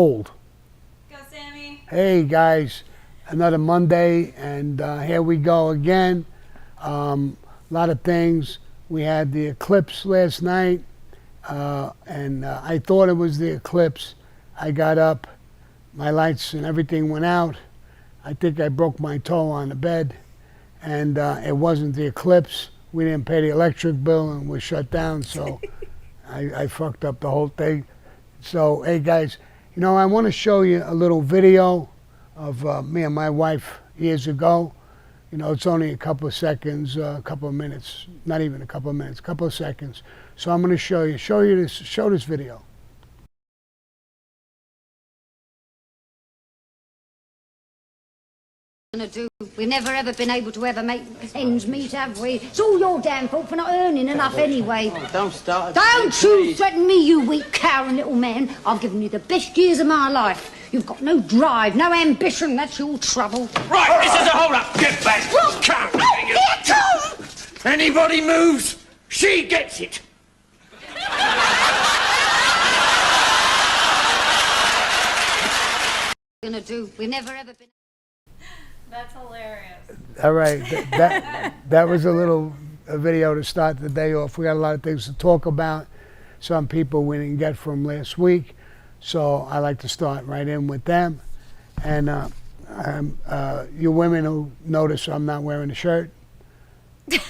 hold. Go, Sammy. Hey guys, another Monday, and here we go again. A lot of things. We had the eclipse last night, and I thought it was the eclipse. I got up, my lights and everything went out. I think I broke my toe on the bed, and it wasn't the eclipse. We didn't pay the electric bill and we're shut down, so I fucked up the whole thing. So, hey guys, you know, I want to show you a little video of me and my wife years ago. You know, it's only a couple of seconds, a couple of minutes, not even a couple of minutes, a couple of seconds. So I'm going to show this video. We've never ever been able to ever make ends meet, have we? It's all your damn fault for not earning enough anyway. Oh, don't start. Don't you threaten me, you weak, cowering little man. I've given you the best years of my life. You've got no drive, no ambition. That's your trouble. Right, this is a hold-up. Get back. Come. Oh, here, Tom! Anybody moves, she gets it. We've never ever been... That's hilarious. All right, that was a video to start the day off. We got a lot of things to talk about. Some people we didn't get from last week, so I like to start right in with them. And you women who notice I'm not wearing a shirt,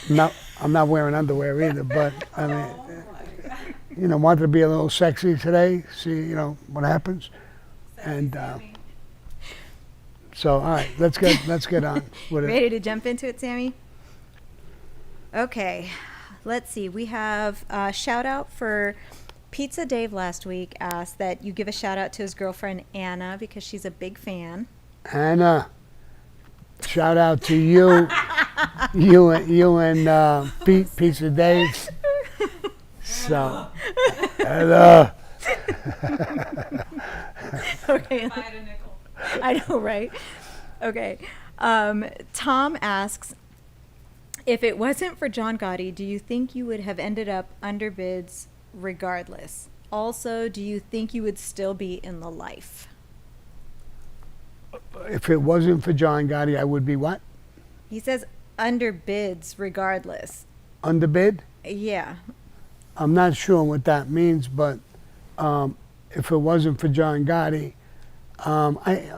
I'm not wearing underwear either, but I mean, you know, wanted to be a little sexy today, see, you know, what happens. And so, all right, let's get on with it. Ready to jump into it, Sammy? Okay, let's see. We have a shout out for Pizza Dave last week asked that you give a shout out to his girlfriend Anna because she's a big fan. Anna, shout out to you, you and Pizza Dave. So, hello. Okay. I know, right? Okay. Tom asks, if it wasn't for John Gotti, do you think you would have ended up under bids regardless? Also, do you think you would still be in the life? If it wasn't for John Gotti, I would be what? He says under bids regardless. Underbid? Yeah. I'm not sure what that means, but if it wasn't for John Gotti, I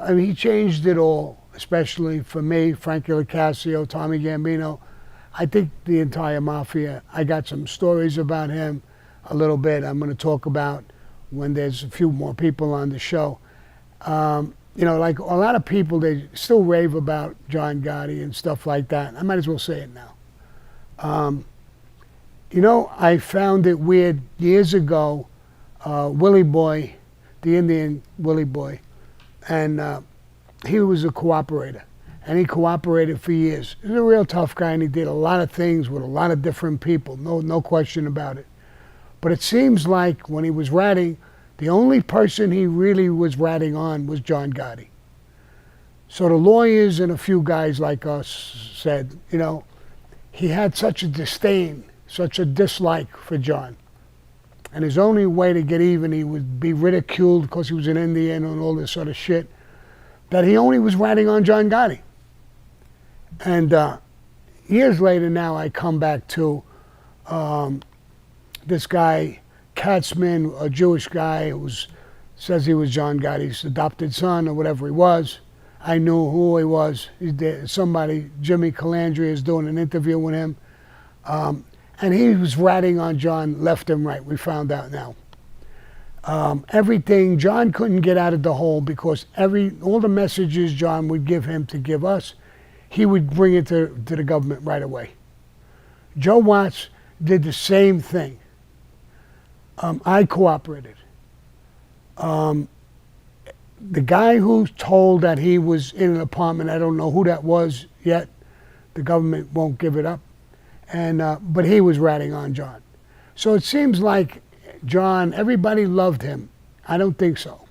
mean, he changed it all, especially for me, Frankie LaCasio, Tommy Gambino. I think the entire mafia. I got some stories about him a little bit I'm going to talk about when there's a few more people on the show. You know, like a lot of people, they still rave about John Gotti and stuff like that. I might as well say it now. You know, I found it weird years ago, Willie Boy, the Indian Willie Boy, and he was a cooperator, and he cooperated for years. He was a real tough guy, and he did a lot of things with a lot of different people, no question about it. But it seems like when he was ratting, the only person he really was ratting on was John Gotti. So the lawyers and a few guys like us said, you know, he had such a disdain, such a dislike for John. And his only way to get even, he would be ridiculed because he was an Indian and all this sort of shit, that he only was ratting on John Gotti. And years later now, I come back to this guy, Katzman, a Jewish guy who says he was John Gotti's adopted son or whatever he was. I knew who he was. Somebody, Jimmy Calandria, is doing an interview with him. And he was ratting on John left and right, we found out now. Everything, John couldn't get out of the hole because all the messages John would give him to give us, he would bring it to the government right away. Joe Watts did the same thing. I cooperated. The guy who's told that he was in an apartment, I don't know who that was yet, the government won't give it up. But he was ratting on John. So it seems like John, everybody loved him. I don't think so.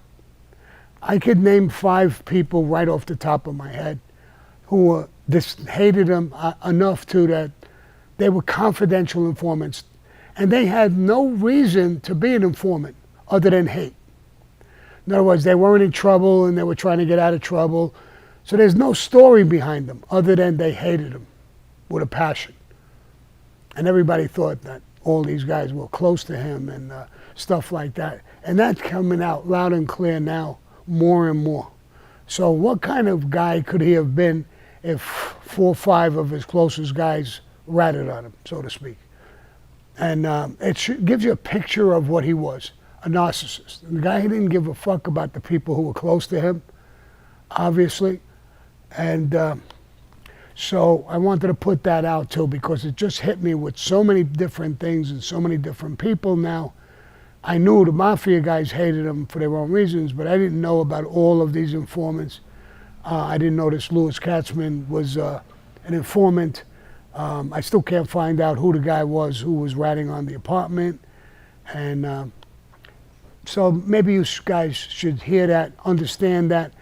I could name 5 people right off the top of my head who hated him enough to that they were confidential informants. And they had no reason to be an informant other than hate. In other words, they weren't in trouble and they were trying to get out of trouble. So there's no story behind them other than they hated him with a passion. And everybody thought that all these guys were close to him and stuff like that. And that's coming out loud and clear now, more and more. So what kind of guy could he have been if 4 or 5 of his closest guys ratted on him, so to speak? And gives you a picture of what he was, a narcissist. And the guy, he didn't give a fuck about the people who were close to him, obviously. And so I wanted to put that out too, because it just hit me with so many different things and so many different people now. I knew the mafia guys hated him for their own reasons, but I didn't know about all of these informants. I didn't know this Louis Katzman was an informant. I still can't find out who the guy was who was ratting on the apartment. And so maybe you guys should hear that, understand that.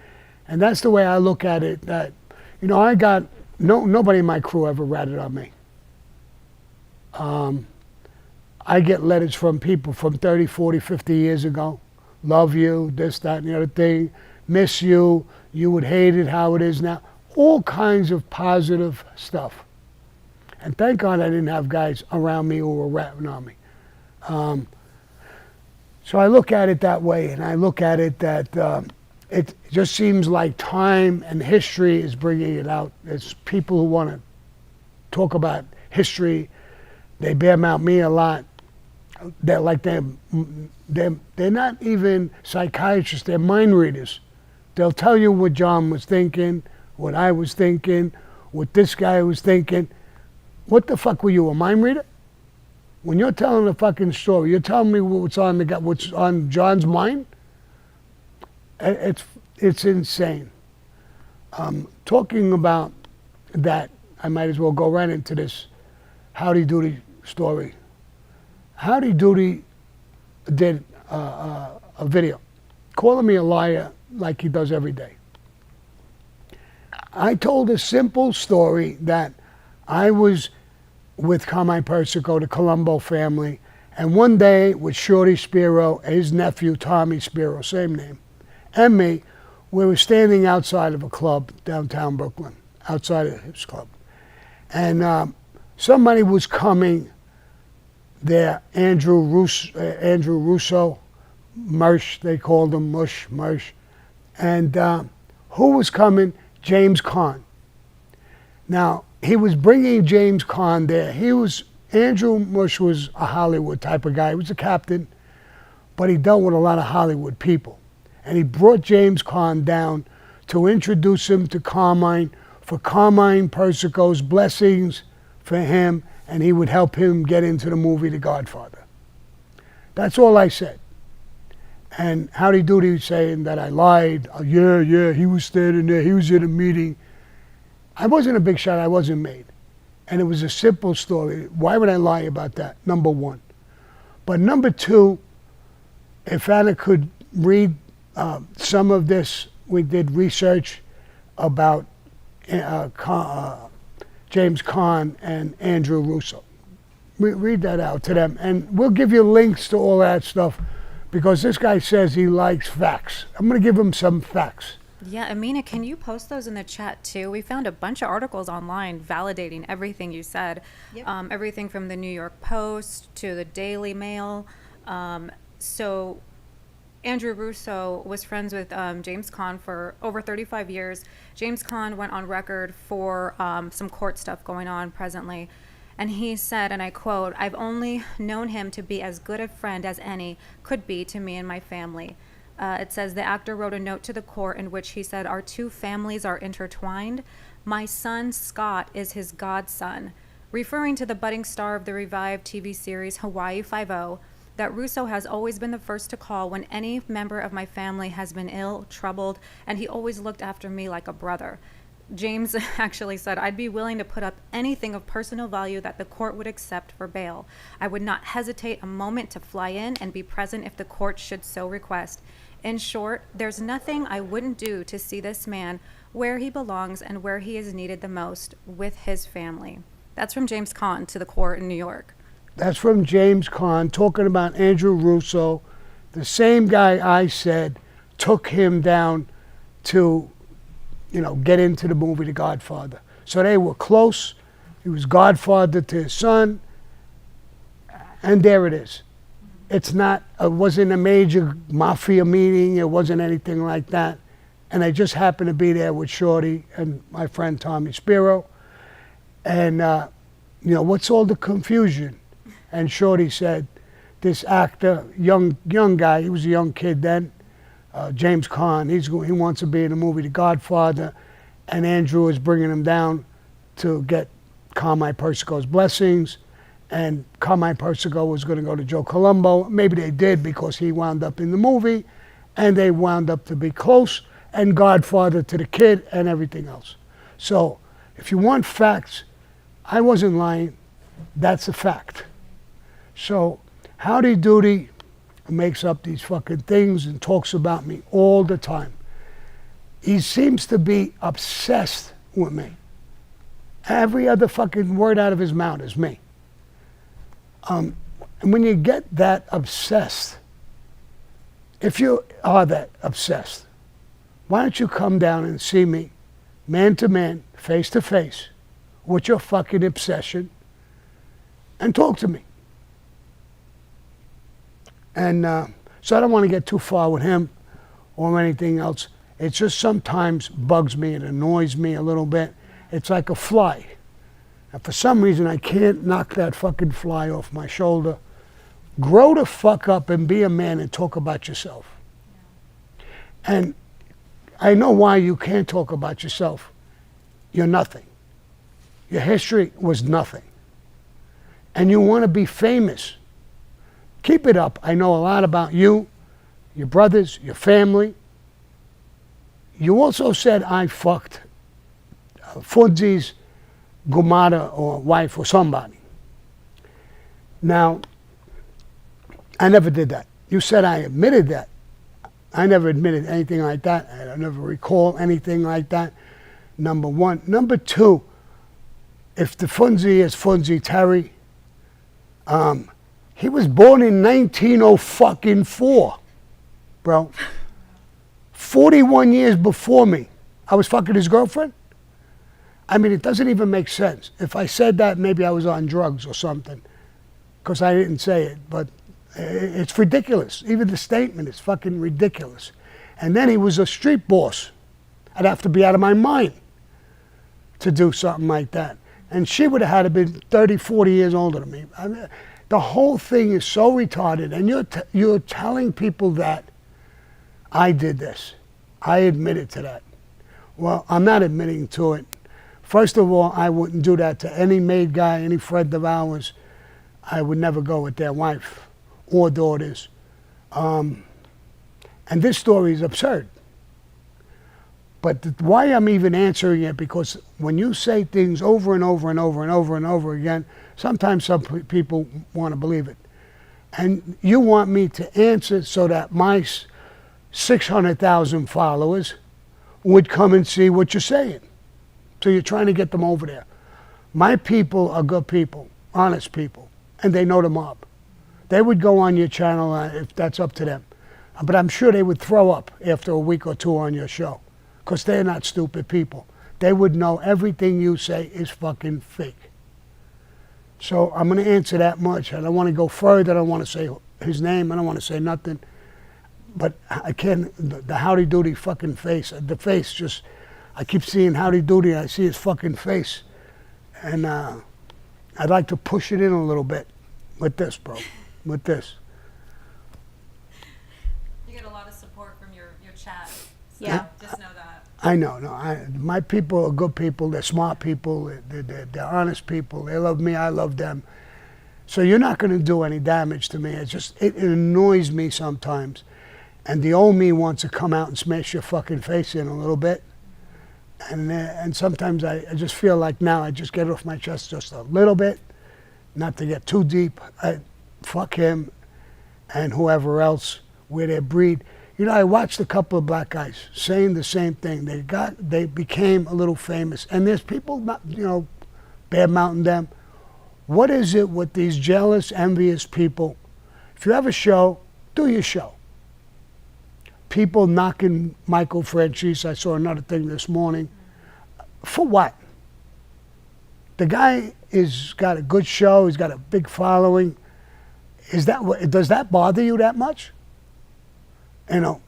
And that's the way I look at it, that, you know, I got, nobody in my crew ever ratted on me. I get letters from people from 30, 40, 50 years ago. Love you, this, that, and the other thing. Miss you. You would hate it how it is now. All kinds of positive stuff. And thank God I didn't have guys around me who were ratting on me. So I look at it that way, and I look at it that it just seems like time and history is bringing it out. It's people who want to talk about history. They badmouth me a lot. They're like they're not even psychiatrists. They're mind readers. They'll tell you what John was thinking, what I was thinking, what this guy was thinking. What the fuck were you, a mind reader? When you're telling a fucking story, you're telling me what's on John's mind? It's insane. Talking about that, I might as well go right into this Howdy Doody story. Howdy Doody did a video calling me a liar like he does every day. I told a simple story that I was with Carmine Persico, the Colombo family, and one day with Shorty Spiro, his nephew Tommy Spiro, same name, and me, we were standing outside of a club downtown Brooklyn, outside of his club. And somebody was coming there, Andrew Russo, Mersh, they called him Mersh. And who was coming? James Caan. Now, he was bringing James Caan there. Andrew Mush was a Hollywood type of guy. He was a captain, but he dealt with a lot of Hollywood people. And he brought James Caan down to introduce him to Carmine, for Carmine Persico's blessings for him, and he would help him get into the movie The Godfather. That's all I said. And Howdy Doody saying that I lied. Yeah, he was standing there. He was in a meeting. I wasn't a big shot. I wasn't made. And it was a simple story. Why would I lie about that? Number one. But number two, if Anna could read some of this, we did research about James Caan and Andrew Russo. Read that out to them. And we'll give you links to all that stuff, because this guy says he likes facts. I'm going to give him some facts. Yeah, Amina, can you post those in the chat too? We found a bunch of articles online validating everything you said. Yep. Everything from the New York Post to the Daily Mail. So Andrew Russo was friends with James Caan for over 35 years. James Caan went on record for some court stuff going on presently. And he said, and I quote, "I've only known him to be as good a friend as any could be to me and my family." It says the actor wrote a note to the court in which he said, "Our two families are intertwined. My son, Scott, is his godson," referring to the budding star of the revived TV series Hawaii Five-0, that Russo has always been the first to call when any member of my family has been ill, troubled, and he always looked after me like a brother. James actually said, "I'd be willing to put up anything of personal value that the court would accept for bail. I would not hesitate a moment to fly in and be present if the court should so request. In short, there's nothing I wouldn't do to see this man where he belongs and where he is needed the most, with his family." That's from James Caan to the court in New York. That's from James Caan talking about Andrew Russo, the same guy I said took him down to, get into the movie The Godfather. So they were close. He was godfather to his son. And there it is. It wasn't a major mafia meeting. It wasn't anything like that. And I just happened to be there with Shorty and my friend Tommy Spiro. And, what's all the confusion? And Shorty said, this actor, young guy, he was a young kid then, James Caan, he wants to be in the movie The Godfather, and Andrew is bringing him down to get Carmine Persico's blessings, and Carmine Persico was going to go to Joe Colombo. Maybe they did because he wound up in the movie, and they wound up to be close, and godfather to the kid and everything else. So if you want facts, I wasn't lying. That's a fact. So Howdy Doody makes up these fucking things and talks about me all the time. He seems to be obsessed with me. Every other fucking word out of his mouth is me. And when you get that obsessed, if you are that obsessed, why don't you come down and see me, man to man, face to face, with your fucking obsession, and talk to me. And so I don't want to get too far with him or anything else. It just sometimes bugs me, it annoys me a little bit. It's like a fly. And for some reason, I can't knock that fucking fly off my shoulder. Grow the fuck up and be a man and talk about yourself. And I know why you can't talk about yourself. You're nothing. Your history was nothing. And you want to be famous. Keep it up. I know a lot about you, your brothers, your family. You also said I fucked Funzi's Gumata or wife or somebody. Now, I never did that. You said I admitted that. I never admitted anything like that. I never recall anything like that, number one. Number two, if the Funzi is Funzi Terry, he was born in 1904, bro. 41 years before me. I was fucking his girlfriend? I mean, it doesn't even make sense. If I said that, maybe I was on drugs or something, because I didn't say it, but it's ridiculous. Even the statement is fucking ridiculous. And then he was a street boss. I'd have to be out of my mind to do something like that. And she would have had to be 30, 40 years older than me. I mean, the whole thing is so retarded. And you're telling people that I did this. I admitted to that. Well, I'm not admitting to it. First of all, I wouldn't do that to any maid guy, any friend of ours. I would never go with their wife or daughters. And this story is absurd. But why I'm even answering it, because when you say things over and over and over and over and over again, sometimes some people want to believe it. And you want me to answer so that my 600,000 followers would come and see what you're saying. So you're trying to get them over there. My people are good people, honest people, and they know the mob. They would go on your channel if that's up to them. But I'm sure they would throw up after a week or two on your show, because they're not stupid people. They would know everything you say is fucking fake. So I'm going to answer that much. I don't want to go further. I don't want to say his name. I don't want to say nothing. But I can't, the Howdy Doody fucking face, the face just, I keep seeing Howdy Doody, I see his fucking face. And I'd like to push it in a little bit with this, bro, with this. You get a lot of support from your chat. So Yeah. just know that. I know, my people are good people, they're smart people, they're honest people, they love me, I love them. So you're not going to do any damage to me. It annoys me sometimes. And the old me wants to come out and smash your fucking face in a little bit. And sometimes I just feel like now I just get it off my chest just a little bit, not to get too deep. Fuck him and whoever else, where they breed. You know, I watched a couple of black guys saying the same thing. They became a little famous. And there's people, not, bad-mouthing them. What is it with these jealous, envious people? If you have a show, do your show. people knocking Michael Franchise. I saw another thing this morning. For what? The guy is got a good show. He's got a big following. Does that bother you that much? You know,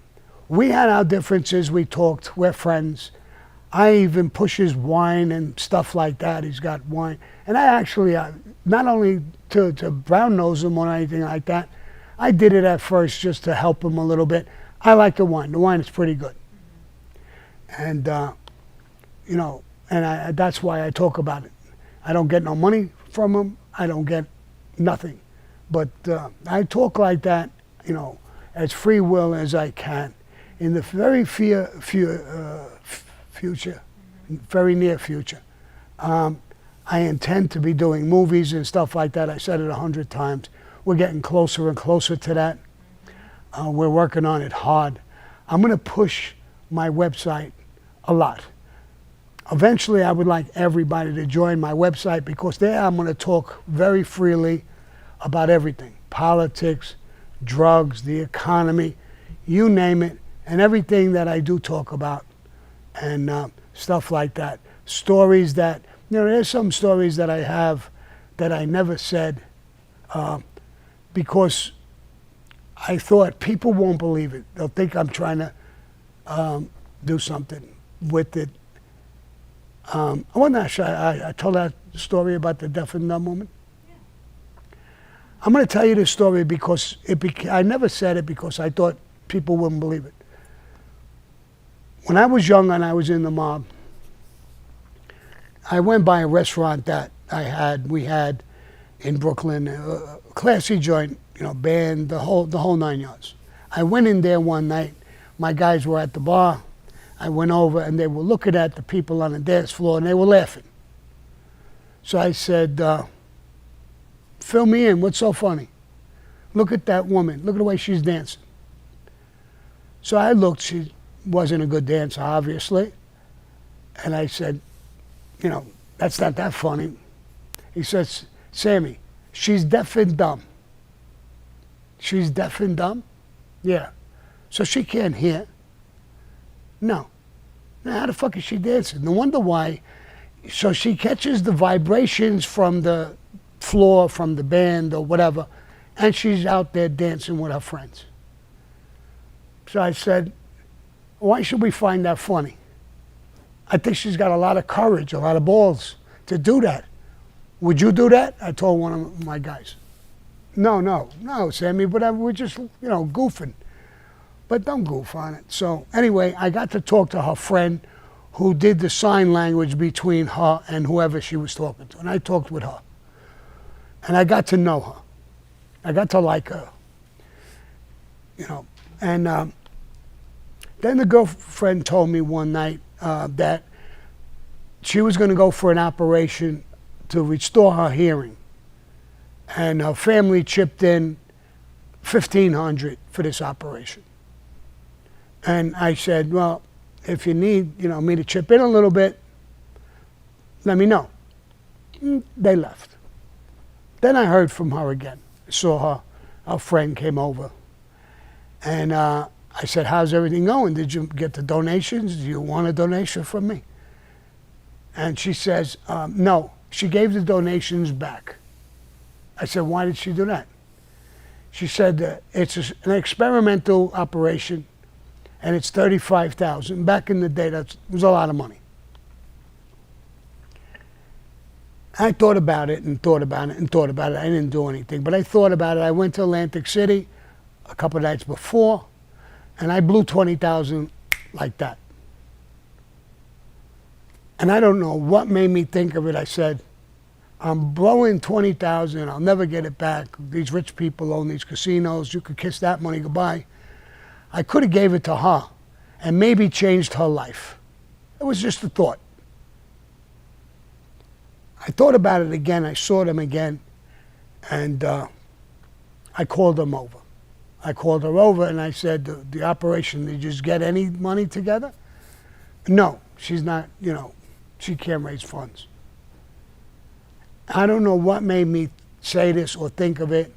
we had our differences. We talked. We're friends. I even push his wine and stuff like that. He's got wine. And I actually, not only to brown nose him or anything like that, I did it at first just to help him a little bit. I like the wine. The wine is pretty good. And, you know, and that's why I talk about it. I don't get no money from him. I don't get nothing. But I talk like that, you know, as free will as I can. In the very future, very near future, I intend to be doing movies and stuff like that. I said it 100 times. We're getting closer and closer to that. We're working on it hard. I'm going to push my website a lot. Eventually, I would like everybody to join my website because there I'm going to talk very freely about everything. Politics, drugs, the economy, you name it, and everything that I do talk about and stuff like that. Stories that, you know, there's some stories that I have that I never said because I thought people won't believe it. They'll think I'm trying to do something with it. I told that story about the deaf and dumb woman. Yeah. I'm going to tell you this story because I never said it because I thought people wouldn't believe it. When I was young and I was in the mob, I went by a restaurant that we had in Brooklyn, a classy joint, you know, band, the whole 9 yards. I went in there one night. My guys were at the bar. I went over and they were looking at the people on the dance floor and they were laughing. So I said, fill me in, what's so funny? Look at that woman, look at the way she's dancing. So I looked, she wasn't a good dancer, obviously. And I said, you know, that's not that funny. He says, Sammy, she's deaf and dumb. She's deaf and dumb? Yeah. So she can't hear? No. Now, how the fuck is she dancing? No wonder why. So she catches the vibrations from the floor, from the band or whatever, and she's out there dancing with her friends. So I said, why should we find that funny? I think she's got a lot of courage, a lot of balls to do that. Would you do that? I told one of my guys. No, Sammy, but we're just, you know, goofing. But don't goof on it. So anyway, I got to talk to her friend who did the sign language between her and whoever she was talking to. And I talked with her. And I got to know her. I got to like her. You know, and then the girlfriend told me one night that she was going to go for an operation to restore her hearing. And her family chipped in $1,500 for this operation. And I said, well, if you need, you know, me to chip in a little bit, let me know. They left. Then I heard from her again. I saw her. Our friend came over. And I said, how's everything going? Did you get the donations? Do you want a donation from me? And she says, no. She gave the donations back. I said, why did she do that? She said, it's an experimental operation. And it's $35,000. Back in the day, that was a lot of money. I thought about it and thought about it and thought about it. I didn't do anything, but I thought about it. I went to Atlantic City a couple of nights before, and I blew $20,000 like that. And I don't know what made me think of it. I said, I'm blowing $20,000. I'll never get it back. These rich people own these casinos. You could kiss that money goodbye. I could have gave it to her and maybe changed her life. It was just a thought. I thought about it again. I saw them again. And I called them over. I called her over and I said, the operation, did you just get any money together? No, she's not, you know, she can't raise funds. I don't know what made me say this or think of it,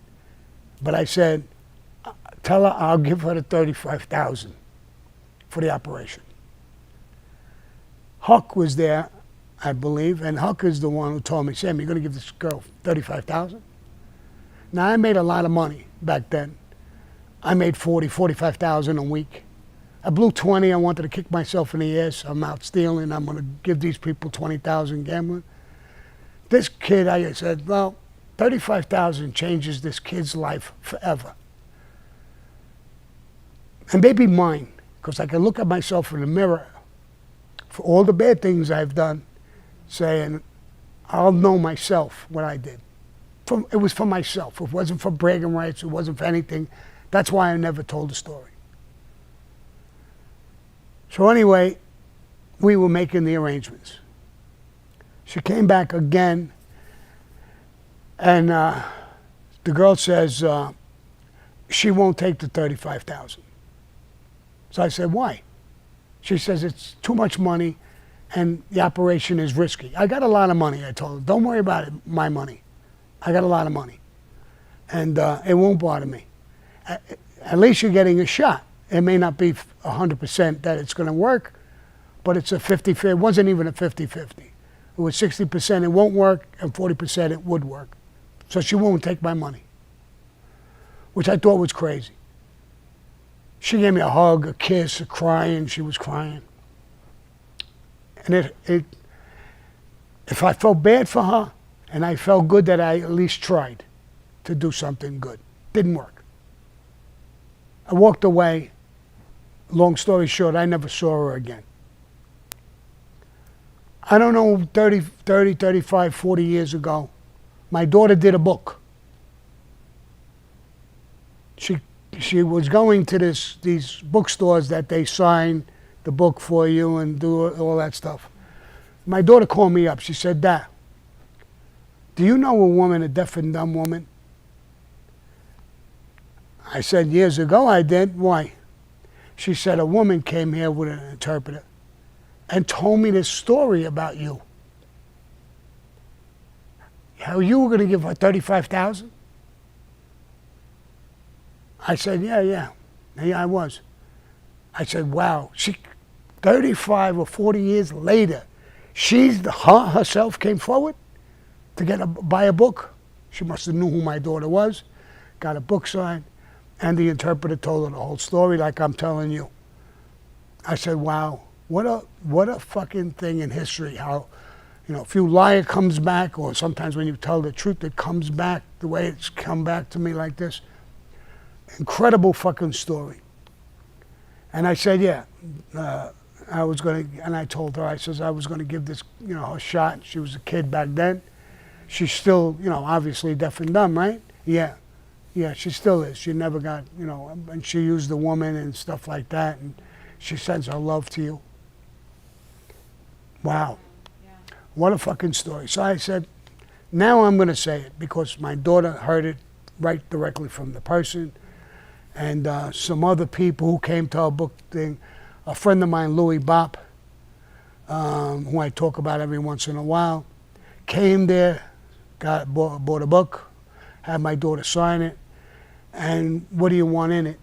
but I said, tell her I'll give her the $35,000. for the operation. Huck was there, I believe, and Huck is the one who told me, Sam, you're going to give this girl $35,000? Now, I made a lot of money back then. I made $45,000 a week. I blew 20. I wanted to kick myself in the ass. I'm out stealing. I'm going to give these people 20,000 gambling. This kid, I said, well, 35,000 changes this kid's life forever. And maybe mine, because I can look at myself in the mirror for all the bad things I've done, saying, I'll know myself what I did. It was for myself. It wasn't for bragging rights. It wasn't for anything. That's why I never told the story. So anyway, we were making the arrangements. She came back again, and the girl says she won't take the $35,000. So I said, why? She says it's too much money, and the operation is risky. I got a lot of money, I told her. Don't worry about it, my money. I got a lot of money, and it won't bother me. At least you're getting a shot. It may not be 100% that it's going to work, but it's a 50-50. It wasn't even a 50-50. It was 60% it won't work, and 40% it would work. So she won't take my money, which I thought was crazy. She gave me a hug, a kiss, a crying. She was crying. And if I felt bad for her, and I felt good that I at least tried to do something good. Didn't work. I walked away. Long story short, I never saw her again. I don't know, 30, 35, 40 years ago, my daughter did a book. She was going to these bookstores that they sign the book for you and do all that stuff. My daughter called me up. She said, Dad, do you know a woman, a deaf and dumb woman? I said, years ago I did. Why? She said, a woman came here with an interpreter and told me this story about you. How you were going to give her $35,000? I said, yeah, I was. I said, wow. 35 or 40 years later, herself came forward to buy a book. She must have knew who my daughter was, got a book signed, and the interpreter told her the whole story like I'm telling you. I said, wow, what a fucking thing in history. How, if you lie, it comes back, or sometimes when you tell the truth, it comes back the way it's come back to me like this. Incredible fucking story. And I said, yeah, I was going to, and I told her, I says, I was going to give this, a shot. She was a kid back then. She's still, obviously deaf and dumb, right? Yeah, she still is. She never got, and she used the woman and stuff like that, and she sends her love to you. Wow. Yeah. What a fucking story. So I said, now I'm going to say it because my daughter heard it right directly from the person, and some other people who came to our book thing. A friend of mine, Louis Bopp, who I talk about every once in a while, came there, bought a book, had my daughter sign it, and what do you want in it?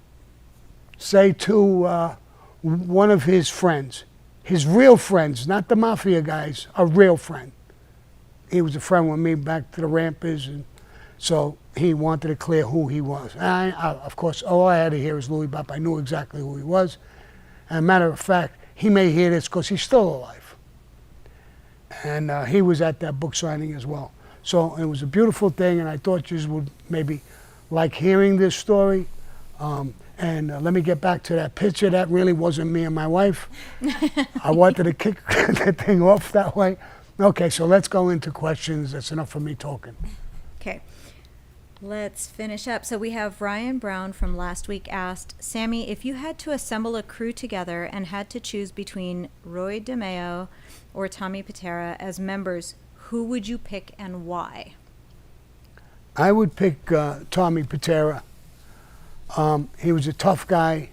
Say to one of his friends, his real friends, not the mafia guys, a real friend. He was a friend with me back to the Rampers, and so he wanted to clear who he was. And of course, all I had to hear was Louis Bopp. I knew exactly who he was. And a matter of fact, he may hear this because he's still alive. And he was at that book signing as well. So it was a beautiful thing, and I thought you would maybe like hearing this story. And let me get back to that picture. That really wasn't me and my wife. I wanted to kick the thing off that way. Okay, so let's go into questions. That's enough for me talking. Okay. Let's finish up. So we have Ryan Brown from last week asked, Sammy, if you had to assemble a crew together and had to choose between Roy DeMeo or Tommy Patera as members, who would you pick and why? I would pick Tommy Patera. He was a tough guy.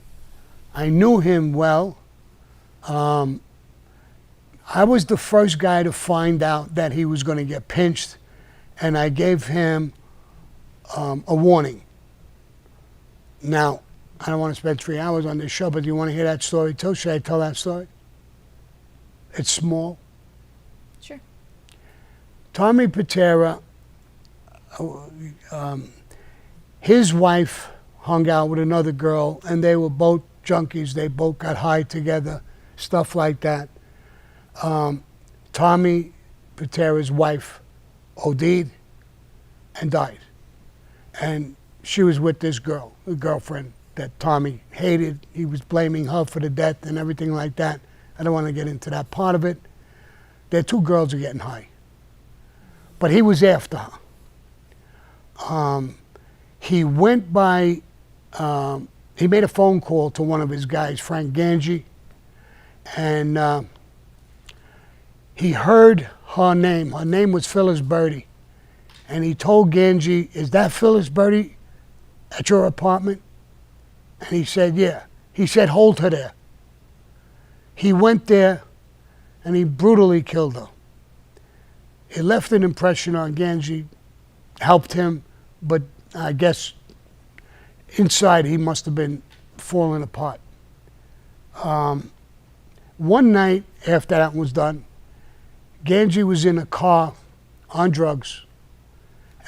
I knew him well. I was the first guy to find out that he was going to get pinched, and I gave him a warning. Now, I don't want to spend 3 hours on this show, but do you want to hear that story too? Should I tell that story? It's small. Sure. Tommy Patera, his wife hung out with another girl, and they were both junkies. They both got high together, stuff like that. Tommy Patera's wife OD'd and died. And she was with this girl, a girlfriend that Tommy hated. He was blaming her for the death and everything like that. I don't want to get into that part of it. Their two girls are getting high. But he was after her. He went by, he made a phone call to one of his guys, Frank Ganji, and he heard her name. Her name was Phyllis Birdie. And he told Ganji, "Is that Phyllis Birdie at your apartment?" And he said, "Yeah." He said, "Hold her there." He went there and he brutally killed her. It left an impression on Ganji, helped him, but I guess inside he must have been falling apart. One night after that was done, Ganji was in a car on drugs,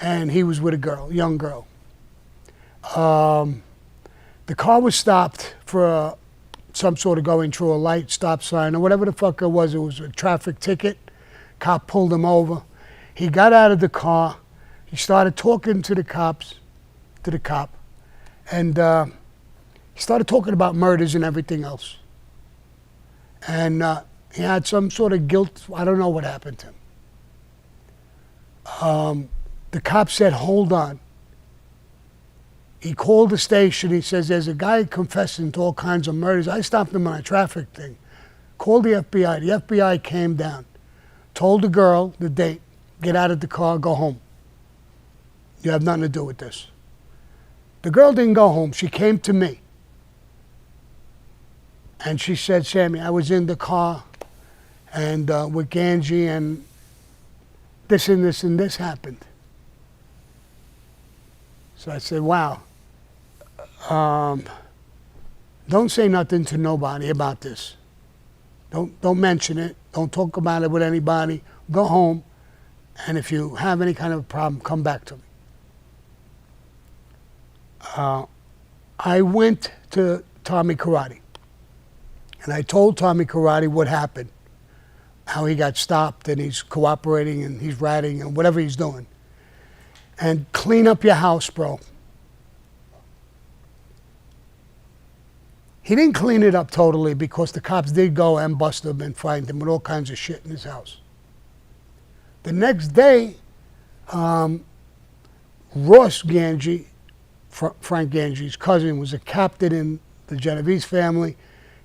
and he was with a girl, young girl. The car was stopped for some sort of going through a light, stop sign, or whatever the fuck it was. It was a traffic ticket. Cop pulled him over. He got out of the car. He started talking to the cop, and he started talking about murders and everything else. And he had some sort of guilt. I don't know what happened to him. The cop said, "Hold on." He called the station. He says, "There's a guy confessing to all kinds of murders. I stopped him on a traffic thing." Called the FBI. The FBI came down, told the girl the date, "Get out of the car, go home. You have nothing to do with this." The girl didn't go home. She came to me. And she said, "Sammy, I was in the car and with Ganji, and this and this and this happened." So I said, "Wow. Don't say nothing to nobody about this. Don't mention it. Don't talk about it with anybody. Go home, and if you have any kind of a problem, come back to me." I went to Tommy Karate, and I told Tommy Karate what happened, how he got stopped, and he's cooperating, and he's ratting, and whatever he's doing. And clean up your house, bro. He didn't clean it up totally because the cops did go and bust him and find him with all kinds of shit in his house. The next day, Ross Ganji, Frank Ganji's cousin, was a captain in the Genovese family,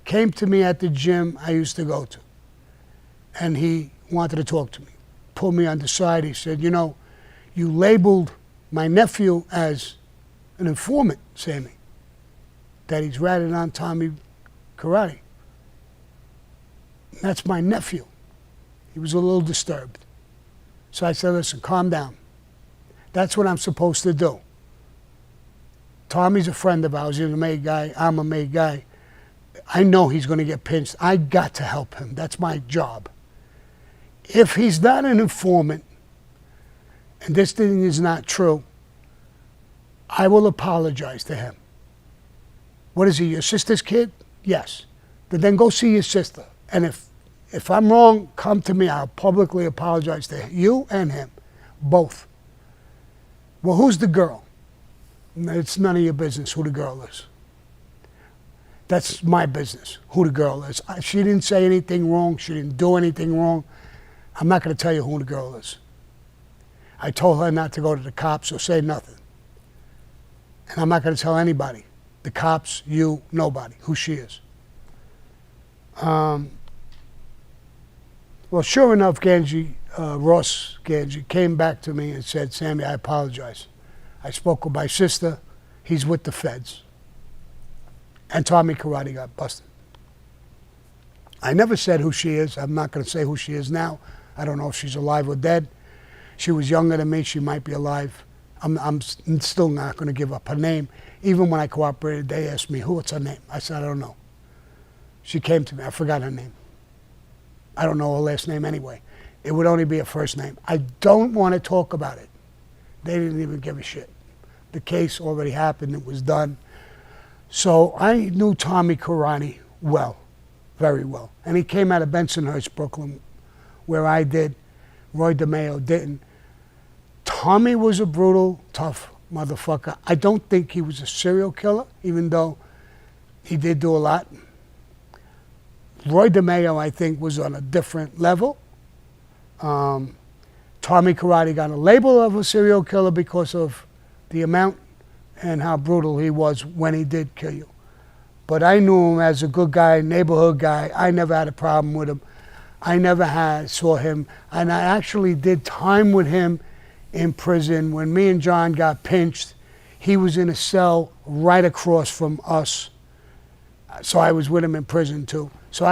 came to me at the gym I used to go to. And he wanted to talk to me. Pulled me on the side. He said, "You know, you labeled my nephew as an informant, Sammy, that he's ratted on Tommy Karate. That's my nephew." He was a little disturbed. So I said, "Listen, calm down. That's what I'm supposed to do. Tommy's a friend of ours. He's a made guy. I'm a made guy. I know he's going to get pinched. I got to help him. That's my job. If he's not an informant, and this thing is not true, I will apologize to him." What is he, your sister's kid? Yes. Then go see your sister. And if I'm wrong, come to me. I'll publicly apologize to you and him, both. Well, who's the girl? It's none of your business who the girl is. That's my business, who the girl is. She didn't say anything wrong. She didn't do anything wrong. I'm not going to tell you who the girl is. I told her not to go to the cops or say nothing. And I'm not going to tell anybody, the cops, you, nobody, who she is. Well, sure enough, Ganji, Ross Ganji, came back to me and said, "Sammy, I apologize. I spoke with my sister. He's with the feds." And Tommy Karate got busted. I never said who she is. I'm not going to say who she is now. I don't know if she's alive or dead. She was younger than me. She might be alive. still not going to give up her name. Even when I cooperated, they asked me, what's her name? I said, I don't know. She came to me. I forgot her name. I don't know her last name anyway. It would only be her first name. I don't want to talk about it. They didn't even give a shit. The case already happened. It was done. So I knew Tommy Karate well, very well. And he came out of Bensonhurst, Brooklyn, where I did. Roy DeMeo didn't. Tommy was a brutal, tough motherfucker. I don't think he was a serial killer, even though he did do a lot. Roy DeMeo, I think, was on a different level. Tommy Karate got a label of a serial killer because of the amount and how brutal he was when he did kill you. But I knew him as a good guy, neighborhood guy. I never had a problem with him. I never saw him. And I actually did time with him in prison. When me and John got pinched, he was in a cell right across from us. So I was with him in prison too. So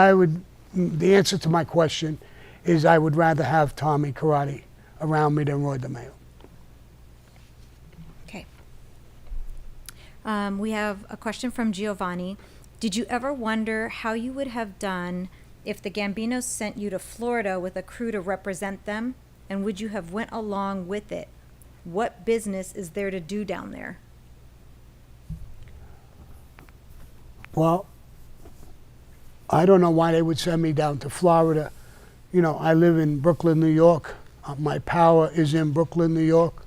the answer to my question is I would rather have Tommy Karate around me than Roy DeMeo. Okay. We have a question from Giovanni. Did you ever wonder how you would have done if the Gambinos sent you to Florida with a crew to represent them? And would you have went along with it? What business is there to do down there? Well, I don't know why they would send me down to Florida. You know, I live in Brooklyn, New York. My power is in Brooklyn, New York.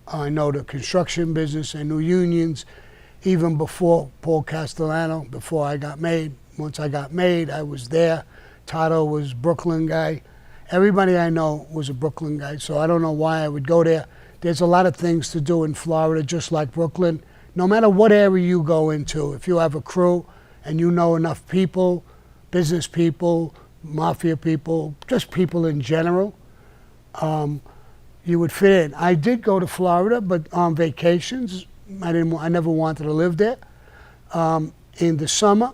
I know the construction business. I knew unions even before Paul Castellano, before I got made. Once I got made, I was there. Tato was Brooklyn guy. Everybody I know was a Brooklyn guy, so I don't know why I would go there. There's a lot of things to do in Florida, just like Brooklyn. No matter what area you go into, if you have a crew and you know enough people, business people, mafia people, just people in general, you would fit in. I did go to Florida, but on vacations. I never wanted to live there. In the summer,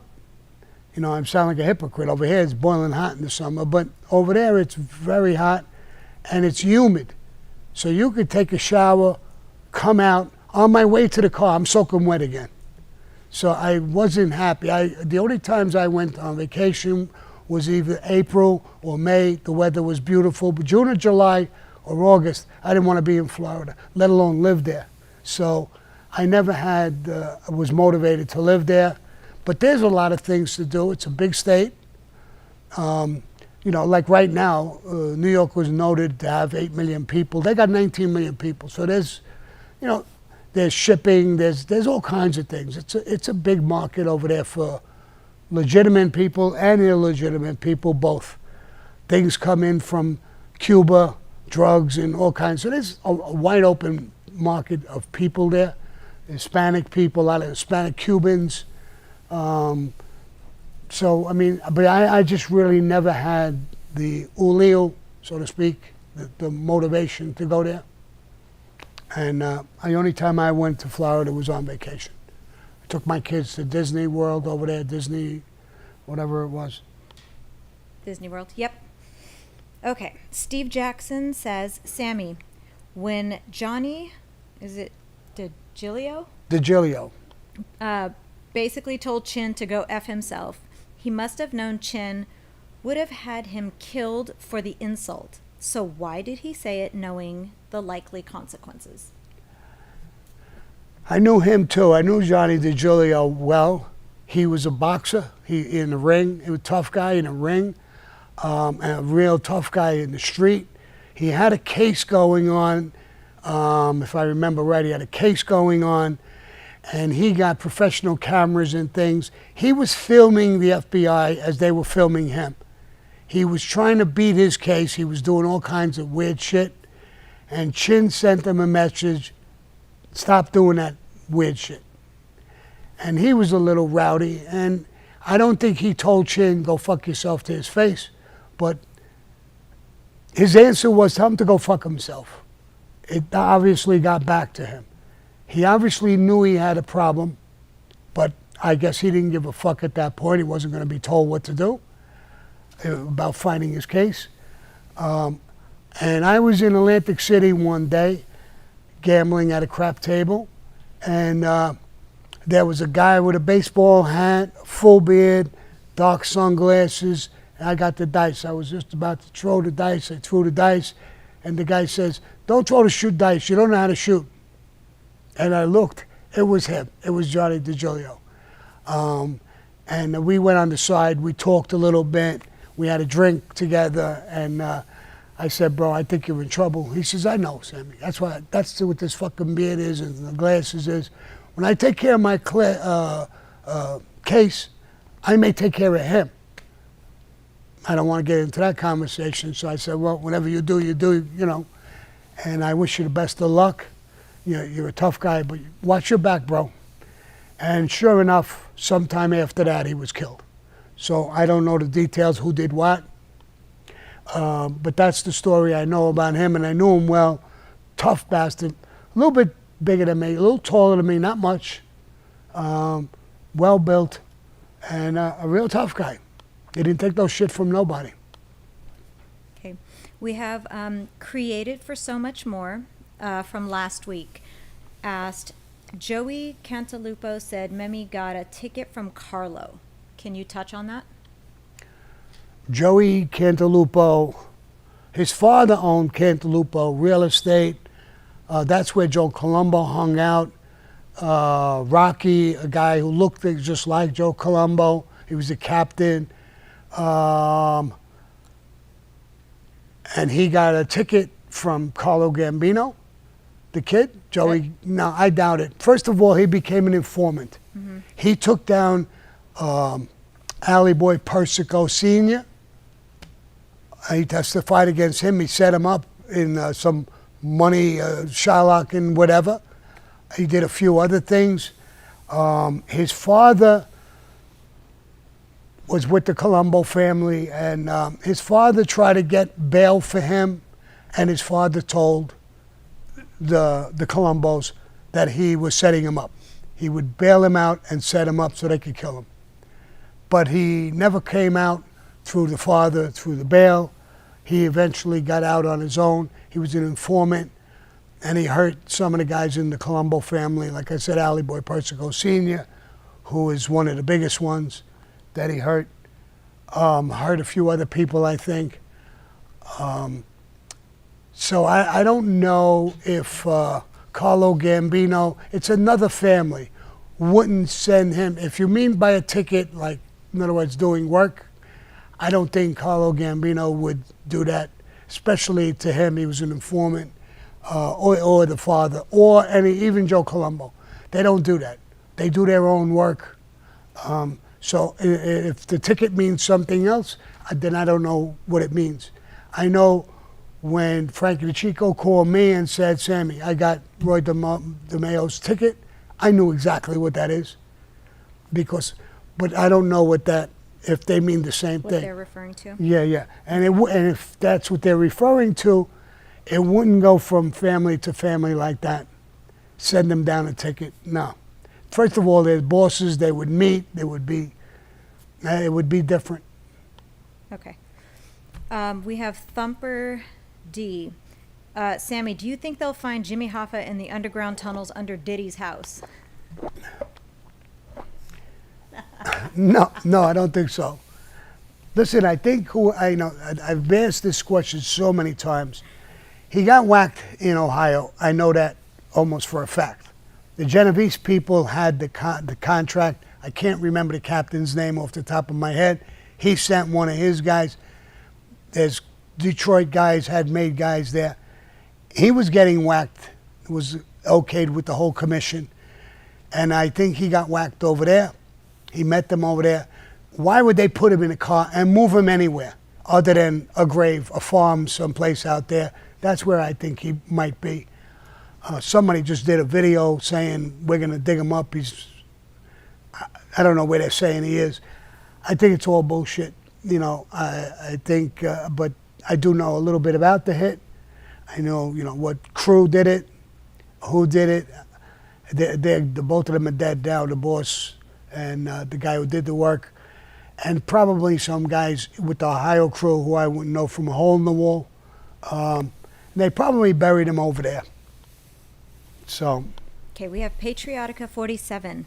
you know, I sound like a hypocrite. Over here, it's boiling hot in the summer, but over there, it's very hot and it's humid. So you could take a shower, come out. On my way to the car, I'm soaking wet again. So I wasn't happy. The only times I went on vacation was either April or May. The weather was beautiful. But June or July or August, I didn't want to be in Florida, let alone live there. So I never was motivated to live there. But there's a lot of things to do. It's a big state. You know, like right now, New York was noted to have 8 million people. They got 19 million people. So there's, you know, there's shipping, there's all kinds of things. It's a big market over there for legitimate people and illegitimate people, both. Things come in from Cuba, drugs and all kinds. So there's a wide open market of people there. Hispanic people, a lot of Hispanic Cubans. So, I mean, but I just really never had the ulio, so to speak, the motivation to go there. And the only time I went to Florida was on vacation. I took my kids to Disney World over there, Disney, whatever it was. Disney World, yep. Okay, Steve Jackson says, Sammy, when Johnny, is it DiGilio? DiGilio. Basically told Chin to go F himself, he must have known Chin would have had him killed for the insult. So why did he say it knowing the likely consequences? I knew him too. I knew Johnny DiGilio well. He was a boxer. He in the ring. He was a tough guy in the ring, and a real tough guy in the street. He had a case going on. If I remember right, he had a case going on, and he got professional cameras and things. He was filming the FBI as they were filming him. He was trying to beat his case. He was doing all kinds of weird shit. And Chin sent him a message, stop doing that weird shit. And he was a little rowdy. And I don't think he told Chin, go fuck yourself to his face. But his answer was tell him to go fuck himself. It obviously got back to him. He obviously knew he had a problem, but I guess he didn't give a fuck at that point. He wasn't going to be told what to do about fighting his case. And I was in Atlantic City one day gambling at a crap table, and there was a guy with a baseball hat, full beard, dark sunglasses, and I got the dice. I was just about to throw the dice. I threw the dice, and the guy says, "Don't throw the shoot dice. You don't know how to shoot." And I looked. It was him. It was Johnny DiGiulio. And we went on the side. We talked a little bit. We had a drink together, and I said, "Bro, I think you're in trouble." He says, "I know, Sammy. That's what this fucking beard is and the glasses is. When I take care of my case, I may take care of him." I don't want to get into that conversation, so I said, "Well, whatever you do, you know. And I wish you the best of luck. You're a tough guy, but watch your back, bro." And sure enough, sometime after that, he was killed. So I don't know the details, who did what. But that's the story I know about him, and I knew him well. Tough bastard. A little bit bigger than me, a little taller than me, not much. Well built, and a real tough guy. He didn't take no shit from nobody. Okay. We have Created for So Much More from last week. Asked, Joey Cantalupo said Memi got a ticket from Carlo. Can you touch on that? Joey Cantalupo, his father owned Cantalupo Real Estate. That's where Joe Colombo hung out. Rocky, a guy who looked just like Joe Colombo. He was the captain. And he got a ticket from Carlo Gambino, the kid. Joey, no, I doubt it. First of all, he became an informant. Mm-hmm. He took down Alley Boy Persico Sr. He testified against him. He set him up in some money, Shylock and whatever. He did a few other things. His father was with the Colombo family, and his father tried to get bail for him, and his father told the Colombos that he was setting him up. He would bail him out and set him up so they could kill him. But he never came out through the father, through the bail. He eventually got out on his own. He was an informant, and he hurt some of the guys in the Colombo family. Like I said, Alley Boy Persico Sr., who is one of the biggest ones that he hurt. Hurt a few other people, I think. So I don't know if Carlo Gambino, it's another family, wouldn't send him. If you mean by a ticket, like, in other words, doing work, I don't think Carlo Gambino would do that, especially to him. He was an informant, or the father, or even Joe Colombo. They don't do that. They do their own work. So if the ticket means something else, then I don't know what it means. I know when Frankie DeChico called me and said, "Sammy, I got Roy DeMayo's ticket," I knew exactly what that is. But I don't know if they mean the same thing. What they're referring to? Yeah. And if that's what they're referring to, it wouldn't go from family to family like that. Send them down a ticket. No. First of all, they're bosses. They would meet. It would be different. Okay. We have Thumper D. Sammy, do you think they'll find Jimmy Hoffa in the underground tunnels under Diddy's house? No, I don't think so. Listen, I think I've asked this question so many times. He got whacked in Ohio. I know that almost for a fact. The Genovese people had the contract. I can't remember the captain's name off the top of my head. He sent one of his guys. There's Detroit guys, had made guys there. He was getting whacked. It was okayed with the whole commission. And I think he got whacked over there. He met them over there. Why would they put him in a car and move him anywhere other than a grave, a farm, someplace out there? That's where I think he might be. Somebody just did a video saying, "We're going to dig him up." I don't know where they're saying he is. I think it's all bullshit. I think, but I do know a little bit about the hit. I know, what crew did it, who did it. They're both of them are dead now, the boss and the guy who did the work. And probably some guys with the Ohio crew who I wouldn't know from a hole in the wall. They probably buried him over there. So, Okay, we have Patriotica 47.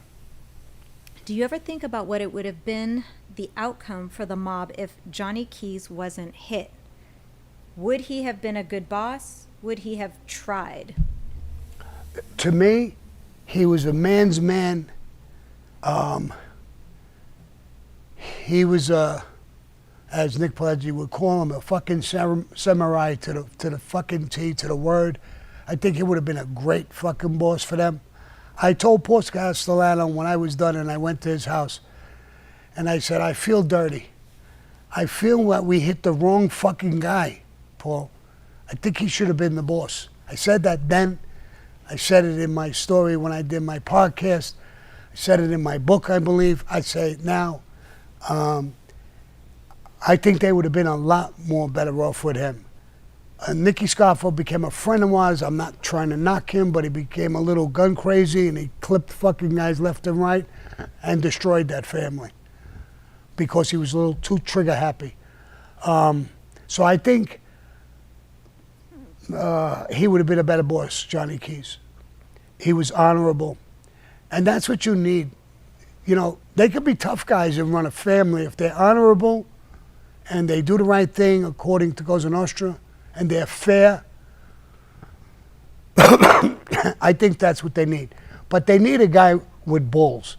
Do you ever think about what it would have been the outcome for the mob if Johnny Keys wasn't hit? Would he have been a good boss? Would he have tried? to me, he was a man's man. He was as Nick Pileggi would call him, a fucking samurai to the fucking T, to the word. I think he would have been a great fucking boss for them. I told Paul Castellano when I was done and I went to his house, and I said, I feel dirty. I feel that we hit the wrong fucking guy, Paul. I think he should have been the boss. I said that then. I said it in my story when I did my podcast. I said it in my book, I believe. I say it now. I think they would have been a lot more better off with him. Nicky Scarfo became a friend of ours. I'm not trying to knock him, but he became a little gun crazy, and he clipped fucking guys left and right and destroyed that family because he was a little too trigger happy. So I think he would have been a better boss, Johnny Keys. He was honorable. And that's what you need. You know, they could be tough guys and run a family if they're honorable and they do the right thing according to Cosa Nostra and they're fair. I think that's what they need. But they need a guy with balls.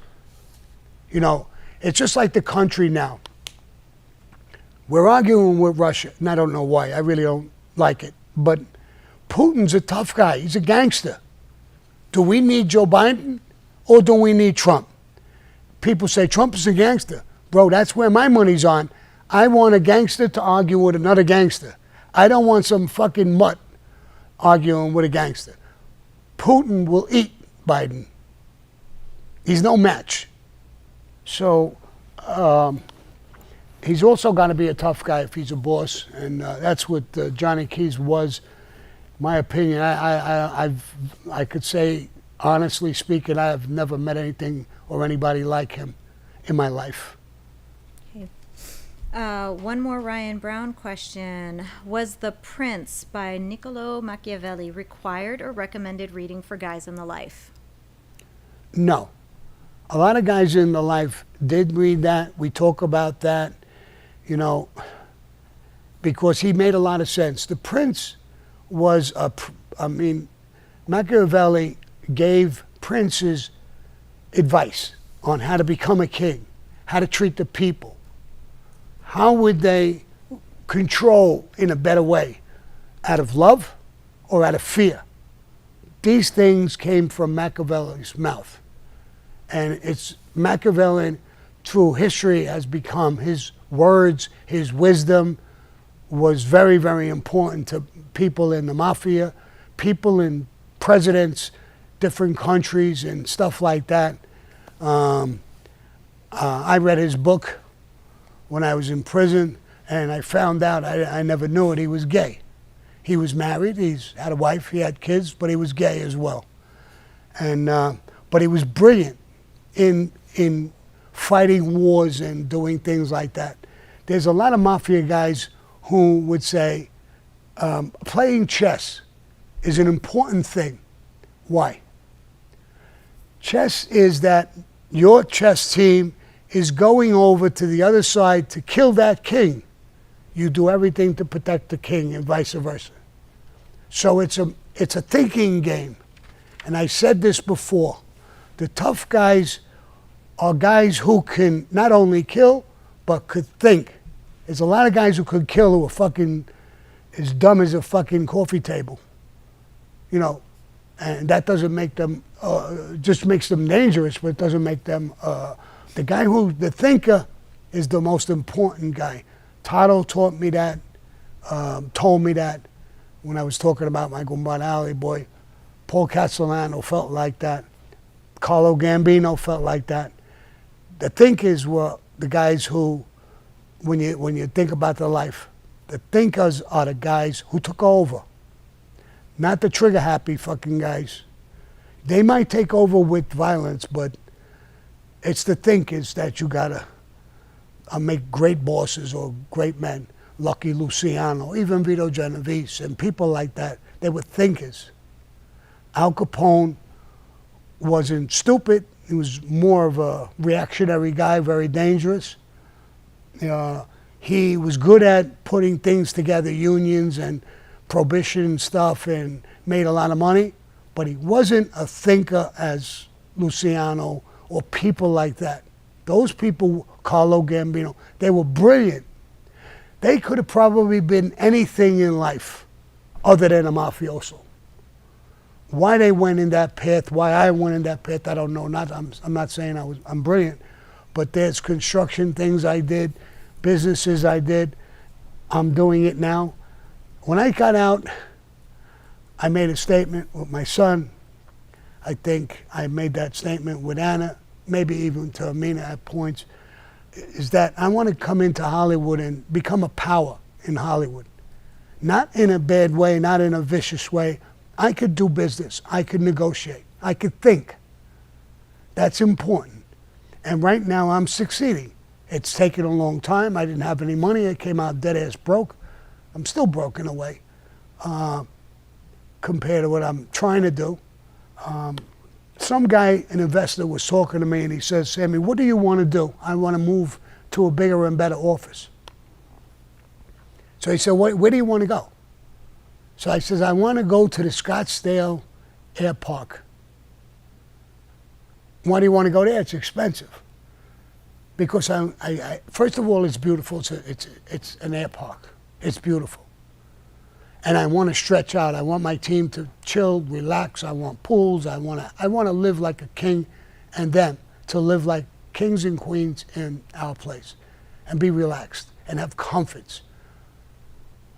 You know, it's just like the country now. We're arguing with Russia, and I don't know why. I really don't like it. But Putin's a tough guy. He's a gangster. Do we need Joe Biden or do we need Trump? People say Trump is a gangster. Bro, that's where my money's on. I want a gangster to argue with another gangster. I don't want some fucking mutt arguing with a gangster. Putin will eat Biden. He's no match. So he's also got to be a tough guy if he's a boss, and that's what Johnny Keys was. My opinion, I could say, honestly speaking, I have never met anything or anybody like him in my life. Okay. One more Ryan Brown question. Was The Prince by Niccolo Machiavelli required or recommended reading for guys in the life? No. A lot of guys in the life did read that. We talk about that, you know, because he made a lot of sense. The Prince was Machiavelli gave princes advice on how to become a king, how to treat the people. How would they control in a better way? Out of love or out of fear? These things came from Machiavelli's mouth. And it's Machiavelli through history has become his words, his wisdom was very, very important to people in the mafia, people in presidents, different countries and stuff like that. I read his book when I was in prison, and I found out, I never knew it, he was gay. He was married, he's had a wife, he had kids, but he was gay as well. And but he was brilliant in fighting wars and doing things like that. There's a lot of mafia guys who would say playing chess is an important thing. Why? Chess is that your chess team is going over to the other side to kill that king. You do everything to protect the king and vice versa. So it's a thinking game. And I said this before. The tough guys are guys who can not only kill, but could think. There's a lot of guys who could kill who are fucking as dumb as a fucking coffee table. You know, and that doesn't make them, just makes them dangerous, but it doesn't make them, the thinker is the most important guy. Tado taught me that, told me that when I was talking about my Gumbad Alley boy. Paul Castellano felt like that. Carlo Gambino felt like that. The thinkers were the guys who, when you think about their life, the thinkers are the guys who took over. Not the trigger-happy fucking guys. They might take over with violence, but it's the thinkers that you gotta make great bosses or great men. Lucky Luciano, even Vito Genovese, and people like that. They were thinkers. Al Capone wasn't stupid. He was more of a reactionary guy, very dangerous. He was good at putting things together, unions and prohibition and stuff, and made a lot of money. But he wasn't a thinker as Luciano or people like that. Those people, Carlo Gambino, they were brilliant. They could have probably been anything in life other than a mafioso. Why they went in that path, why I went in that path, I don't know. I'm not saying I'm brilliant, but there's construction things I did, businesses I did. I'm doing it now. When I got out, I made a statement with my son. I think I made that statement with Anna, maybe even to Amina at points, is that I want to come into Hollywood and become a power in Hollywood. Not in a bad way, not in a vicious way. I could do business. I could negotiate. I could think. That's important. And right now I'm succeeding. It's taken a long time. I didn't have any money. I came out dead ass broke. I'm still broke in a way compared to what I'm trying to do. Some guy, an investor, was talking to me and he says, Sammy, what do you want to do? I want to move to a bigger and better office. So he said, where do you want to go? So I says, I want to go to the Scottsdale Air Park. Why do you want to go there? It's expensive. Because first of all, it's beautiful. It's an air park. It's beautiful. And I want to stretch out. I want my team to chill, relax. I want pools. I want to live like a king, and them to live like kings and queens in our place and be relaxed and have comforts.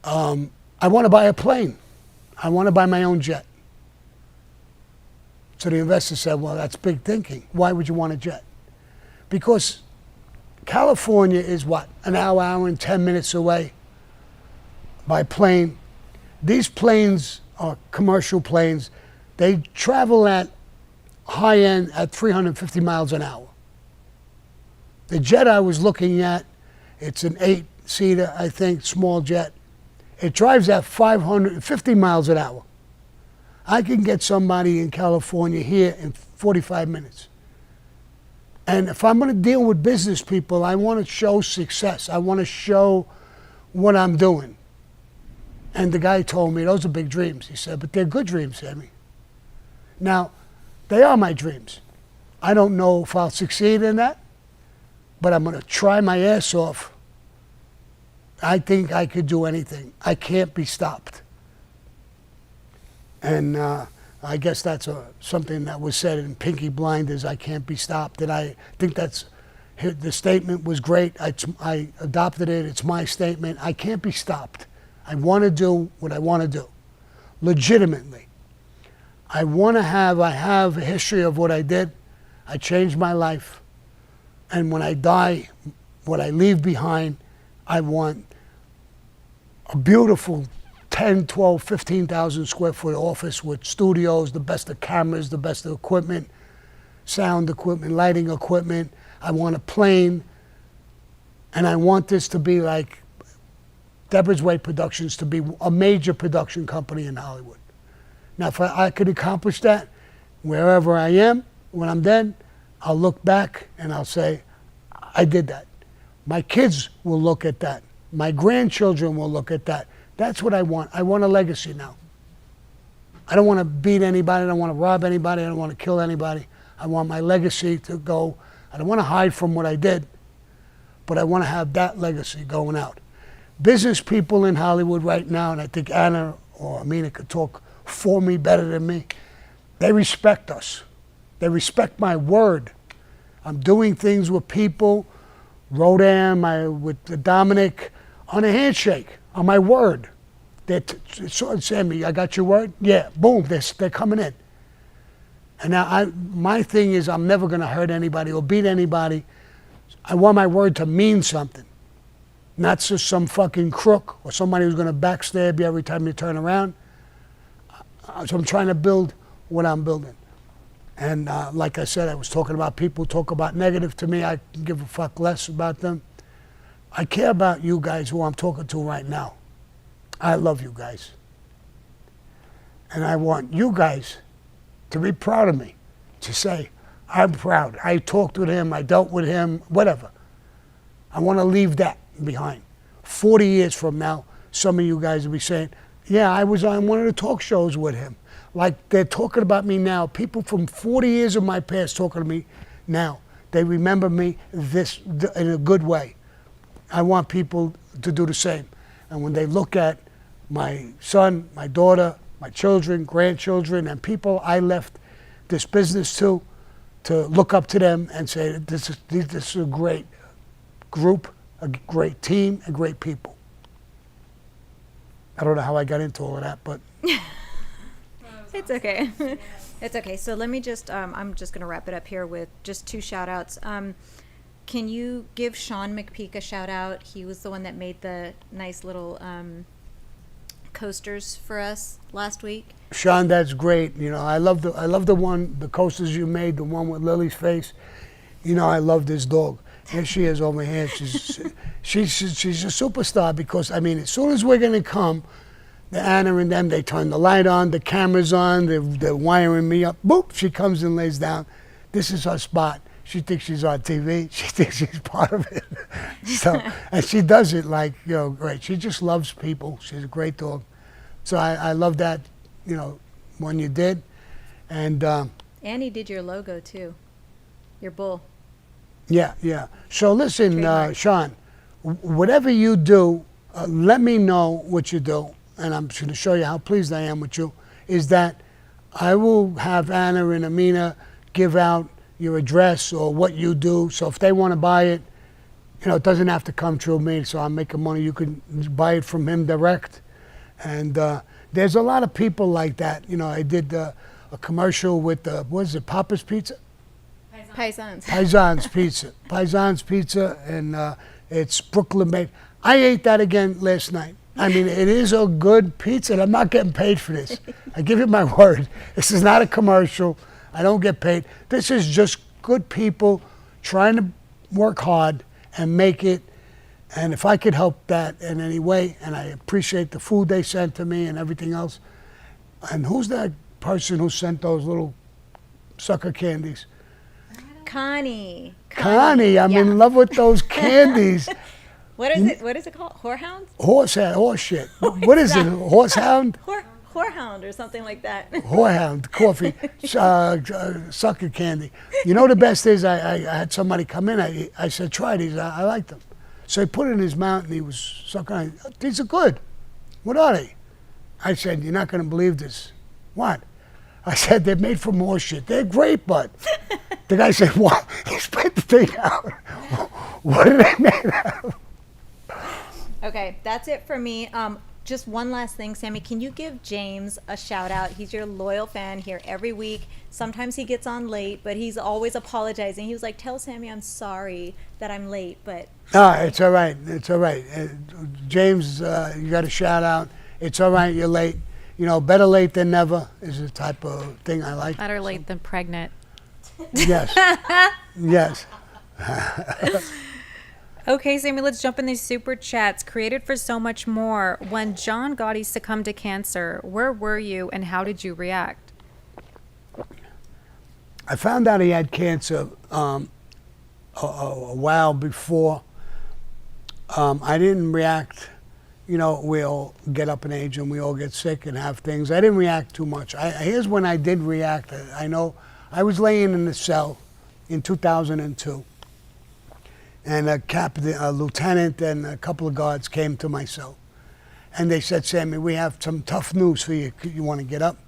I want to buy a plane. I want to buy my own jet. So the investor said, well, that's big thinking. Why would you want a jet? Because California is what? An hour and 10 minutes away by plane. These planes are commercial planes. They travel at high end at 350 miles an hour. The jet I was looking at, it's an 8-seater, I think, small jet. It drives at 550 miles an hour. I can get somebody in California here in 45 minutes. And if I'm going to deal with business people, I want to show success. I want to show what I'm doing. And the guy told me, those are big dreams. He said, but they're good dreams, Sammy. Now, they are my dreams. I don't know if I'll succeed in that, but I'm going to try my ass off. I think I could do anything. I can't be stopped. And I guess that's something that was said in Pinky Blinders, I can't be stopped. And I think the statement was great. I adopted it. It's my statement. I can't be stopped. I want to do what I want to do, legitimately. I have a history of what I did. I changed my life. And when I die, what I leave behind, I want a beautiful 10, 12, 15,000 square foot office with studios, the best of cameras, the best of equipment, sound equipment, lighting equipment. I want a plane. And I want this to be like Deborah's Way Productions, to be a major production company in Hollywood. Now, if I could accomplish that, wherever I am, when I'm dead, I'll look back and I'll say, I did that. My kids will look at that. My grandchildren will look at that. That's what I want. I want a legacy now. I don't want to beat anybody. I don't want to rob anybody. I don't want to kill anybody. I want my legacy to go. I don't want to hide from what I did, but I want to have that legacy going out. Business people in Hollywood right now, and I think Anna or Amina could talk for me better than me, they respect us. They respect my word. I'm doing things with people, Rodan, with Dominic, on a handshake, on my word. Sammy, I got your word? Yeah, boom, they're coming in. And now my thing is I'm never going to hurt anybody or beat anybody. I want my word to mean something. Not just some fucking crook or somebody who's going to backstab you every time you turn around. So I'm trying to build what I'm building. And like I said, I was talking about people who talk about negative to me. I can give a fuck less about them. I care about you guys who I'm talking to right now. I love you guys. And I want you guys to be proud of me, to say, I'm proud. I talked with him, I dealt with him, whatever. I want to leave that behind. 40 years from now, some of you guys will be saying, yeah, I was on one of the talk shows with him. Like they're talking about me now. People from 40 years of my past talking to me now. They remember me in a good way. I want people to do the same. And when they look at my son, my daughter, my children, grandchildren, and people I left this business to look up to them and say, this is a great group, a great team, and great people. I don't know how I got into all of that, but It's okay. It's okay. So let me just, I'm just going to wrap it up here with just 2 shout outs. Can you give Sean McPeak a shout out? He was the one that made the nice little coasters for us last week. Sean, that's great. You know, I love the coasters you made, the one with Lily's face. You know, I love this dog. Here she is over here. She's a superstar because, I mean, as soon as we're going to come, the Anna and them, they turn the light on, the camera's on, they're wiring me up. Boop, she comes and lays down. This is her spot. She thinks she's on TV. She thinks she's part of it. So, and she does it like, you know, great. She just loves people. She's a great dog. So I love that, you know, when you did. And Annie did your logo too. Your bull. yeah. So listen, Trademark. Sean, whatever you do, let me know what you do. And I'm going to show you how pleased I am with you, is that I will have Anna and Amina give out your address or what you do. So if they want to buy it, you know, it doesn't have to come through me, so I'm making money. You can buy it from him direct. And there's a lot of people like that. You know, I did a commercial with, what is it, Papa's Pizza? Paisans. Paisan's Pizza. Paisan's Pizza, and it's Brooklyn made. I ate that again last night. I mean, it is a good pizza, and I'm not getting paid for this. I give you my word. This is not a commercial. I don't get paid. This is just good people trying to work hard and make it. And if I could help that in any way, and I appreciate the food they sent to me and everything else. And who's that person who sent those little sucker candies? Connie. Connie, I'm in love with those candies. What is it? What is it called? Whorehound? Horse shit. What is it? Horsehound? Whorehound or something like that. Whorehound, coffee, sucker candy. You know the best is I had somebody come in. I said, try these. I like them. So he put it in his mouth and he was sucking on it. These are good. What are they? I said, you're not going to believe this. What? I said, they're made from horse shit. They're great, but the guy said, what? He spit the thing out. What are they made out of? Okay, that's it for me. Just one last thing, Sammy. Can you give James a shout out? He's your loyal fan here every week. Sometimes he gets on late, but he's always apologizing. He was like, tell Sammy I'm sorry that I'm late, but... No, it's all right. It's all right. James, you got a shout out. It's all right, you're late. You know, better late than never is the type of thing I like. Better late than pregnant. Yes. Yes. Okay, Sammy, let's jump in these super chats. Created for so much more. When John Gotti succumbed to cancer, where were you and how did you react? I found out he had cancer a while before. I didn't react. You know, we all get up in age and we all get sick and have things. I didn't react too much. Here's when I did react. I know I was laying in the cell in 2002. And a lieutenant and a couple of guards came to my cell. And they said, Sammy, we have some tough news for you. You want to get up?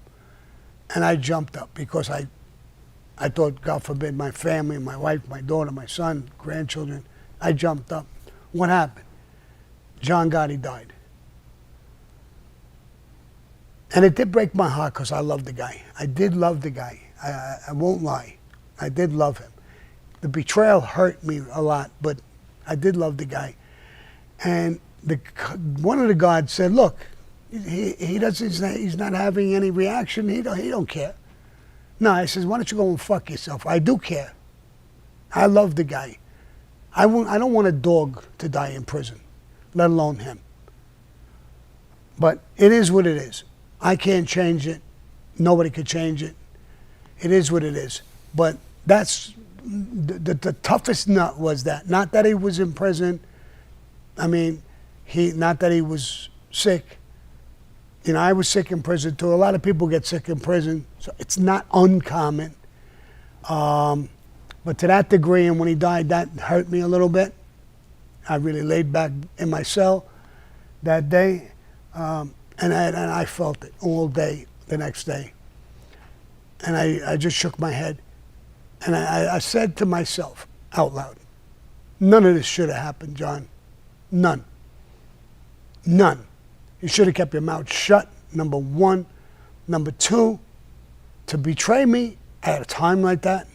And I jumped up because I thought, God forbid, my family, my wife, my daughter, my son, grandchildren. I jumped up. What happened? John Gotti died. And it did break my heart because I loved the guy. I did love the guy. I won't lie. I did love him. The betrayal hurt me a lot, but I did love the guy. And one of the guards said, look, he's not having any reaction. He don't care. No, I says, why don't you go and fuck yourself? I do care. I love the guy. I don't want a dog to die in prison, let alone him. But it is what it is. I can't change it. Nobody could change it. it is what it is. But that's the toughest nut was that. Not that he was in prison. I mean, not that he was sick. You know, I was sick in prison too. A lot of people get sick in prison, so it's not uncommon. But to that degree, and when he died, that hurt me a little bit. I really laid back in my cell that day, and I felt it all day the next day. And I just shook my head. And I said to myself out loud, none of this should have happened, John. None. None. You should have kept your mouth shut, number one. Number two, to betray me at a time like that,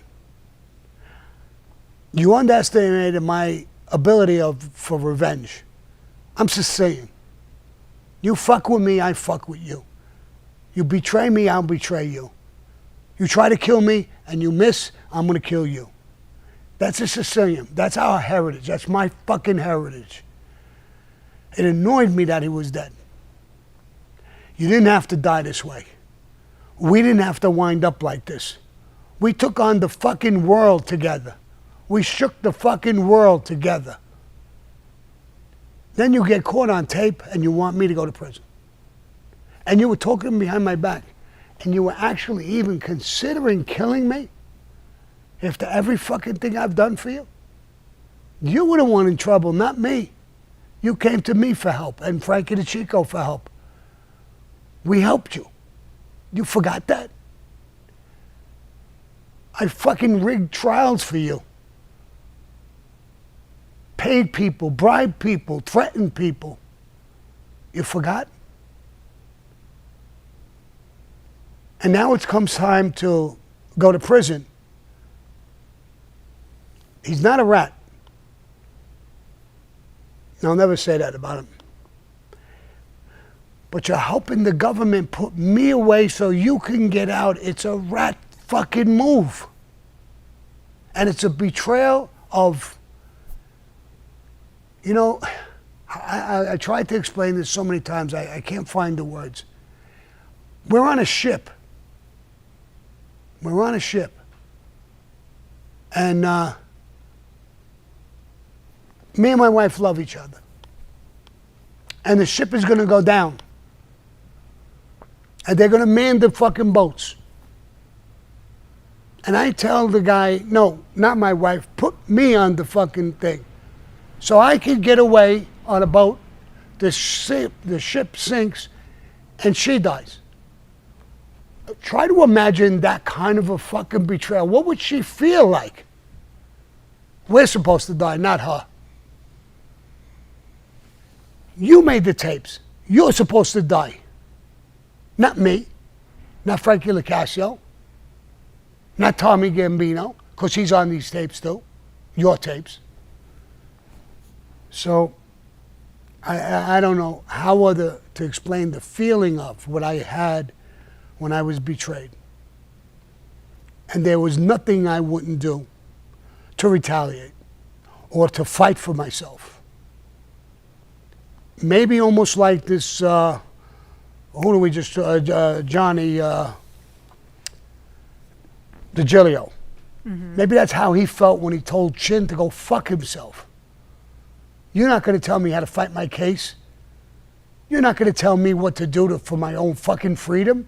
you underestimated my ability for revenge. I'm Sicilian. You fuck with me, I fuck with you. You betray me, I'll betray you. You try to kill me and you miss, I'm gonna kill you. That's a Sicilian. That's our heritage. That's my fucking heritage. It annoyed me that he was dead. You didn't have to die this way. We didn't have to wind up like this. We took on the fucking world together. We shook the fucking world together. Then you get caught on tape and you want me to go to prison. And you were talking behind my back. And you were actually even considering killing me after every fucking thing I've done for you. You were the one in trouble, not me. You came to me for help and Frankie the Chico for help. We helped you. You forgot that? I fucking rigged trials for you. Paid people, bribed people, threatened people. You forgot? And now it comes time to go to prison. He's not a rat. I'll never say that about him. But you're helping the government put me away so you can get out. It's a rat fucking move. And it's a betrayal of, you know, I tried to explain this so many times, I can't find the words. We're on a ship. We're on a ship. And me and my wife love each other. And the ship is going to go down. And they're going to man the fucking boats. And I tell the guy, no, not my wife, put me on the fucking thing. So I could get away on a boat, the ship sinks, and she dies. Try to imagine that kind of a fucking betrayal. What would she feel like? We're supposed to die, not her. You made the tapes. You're supposed to die. Not me. Not Frankie LaCasio. Not Tommy Gambino, because he's on these tapes too. Your tapes. So, I don't know how to explain the feeling of what I had when I was betrayed. And there was nothing I wouldn't do to retaliate or to fight for myself. Maybe almost like this, who do we just, Johnny DiGilio. Mm-hmm. Maybe that's how he felt when he told Chin to go fuck himself. You're not going to tell me how to fight my case. You're not going to tell me what to do for my own fucking freedom.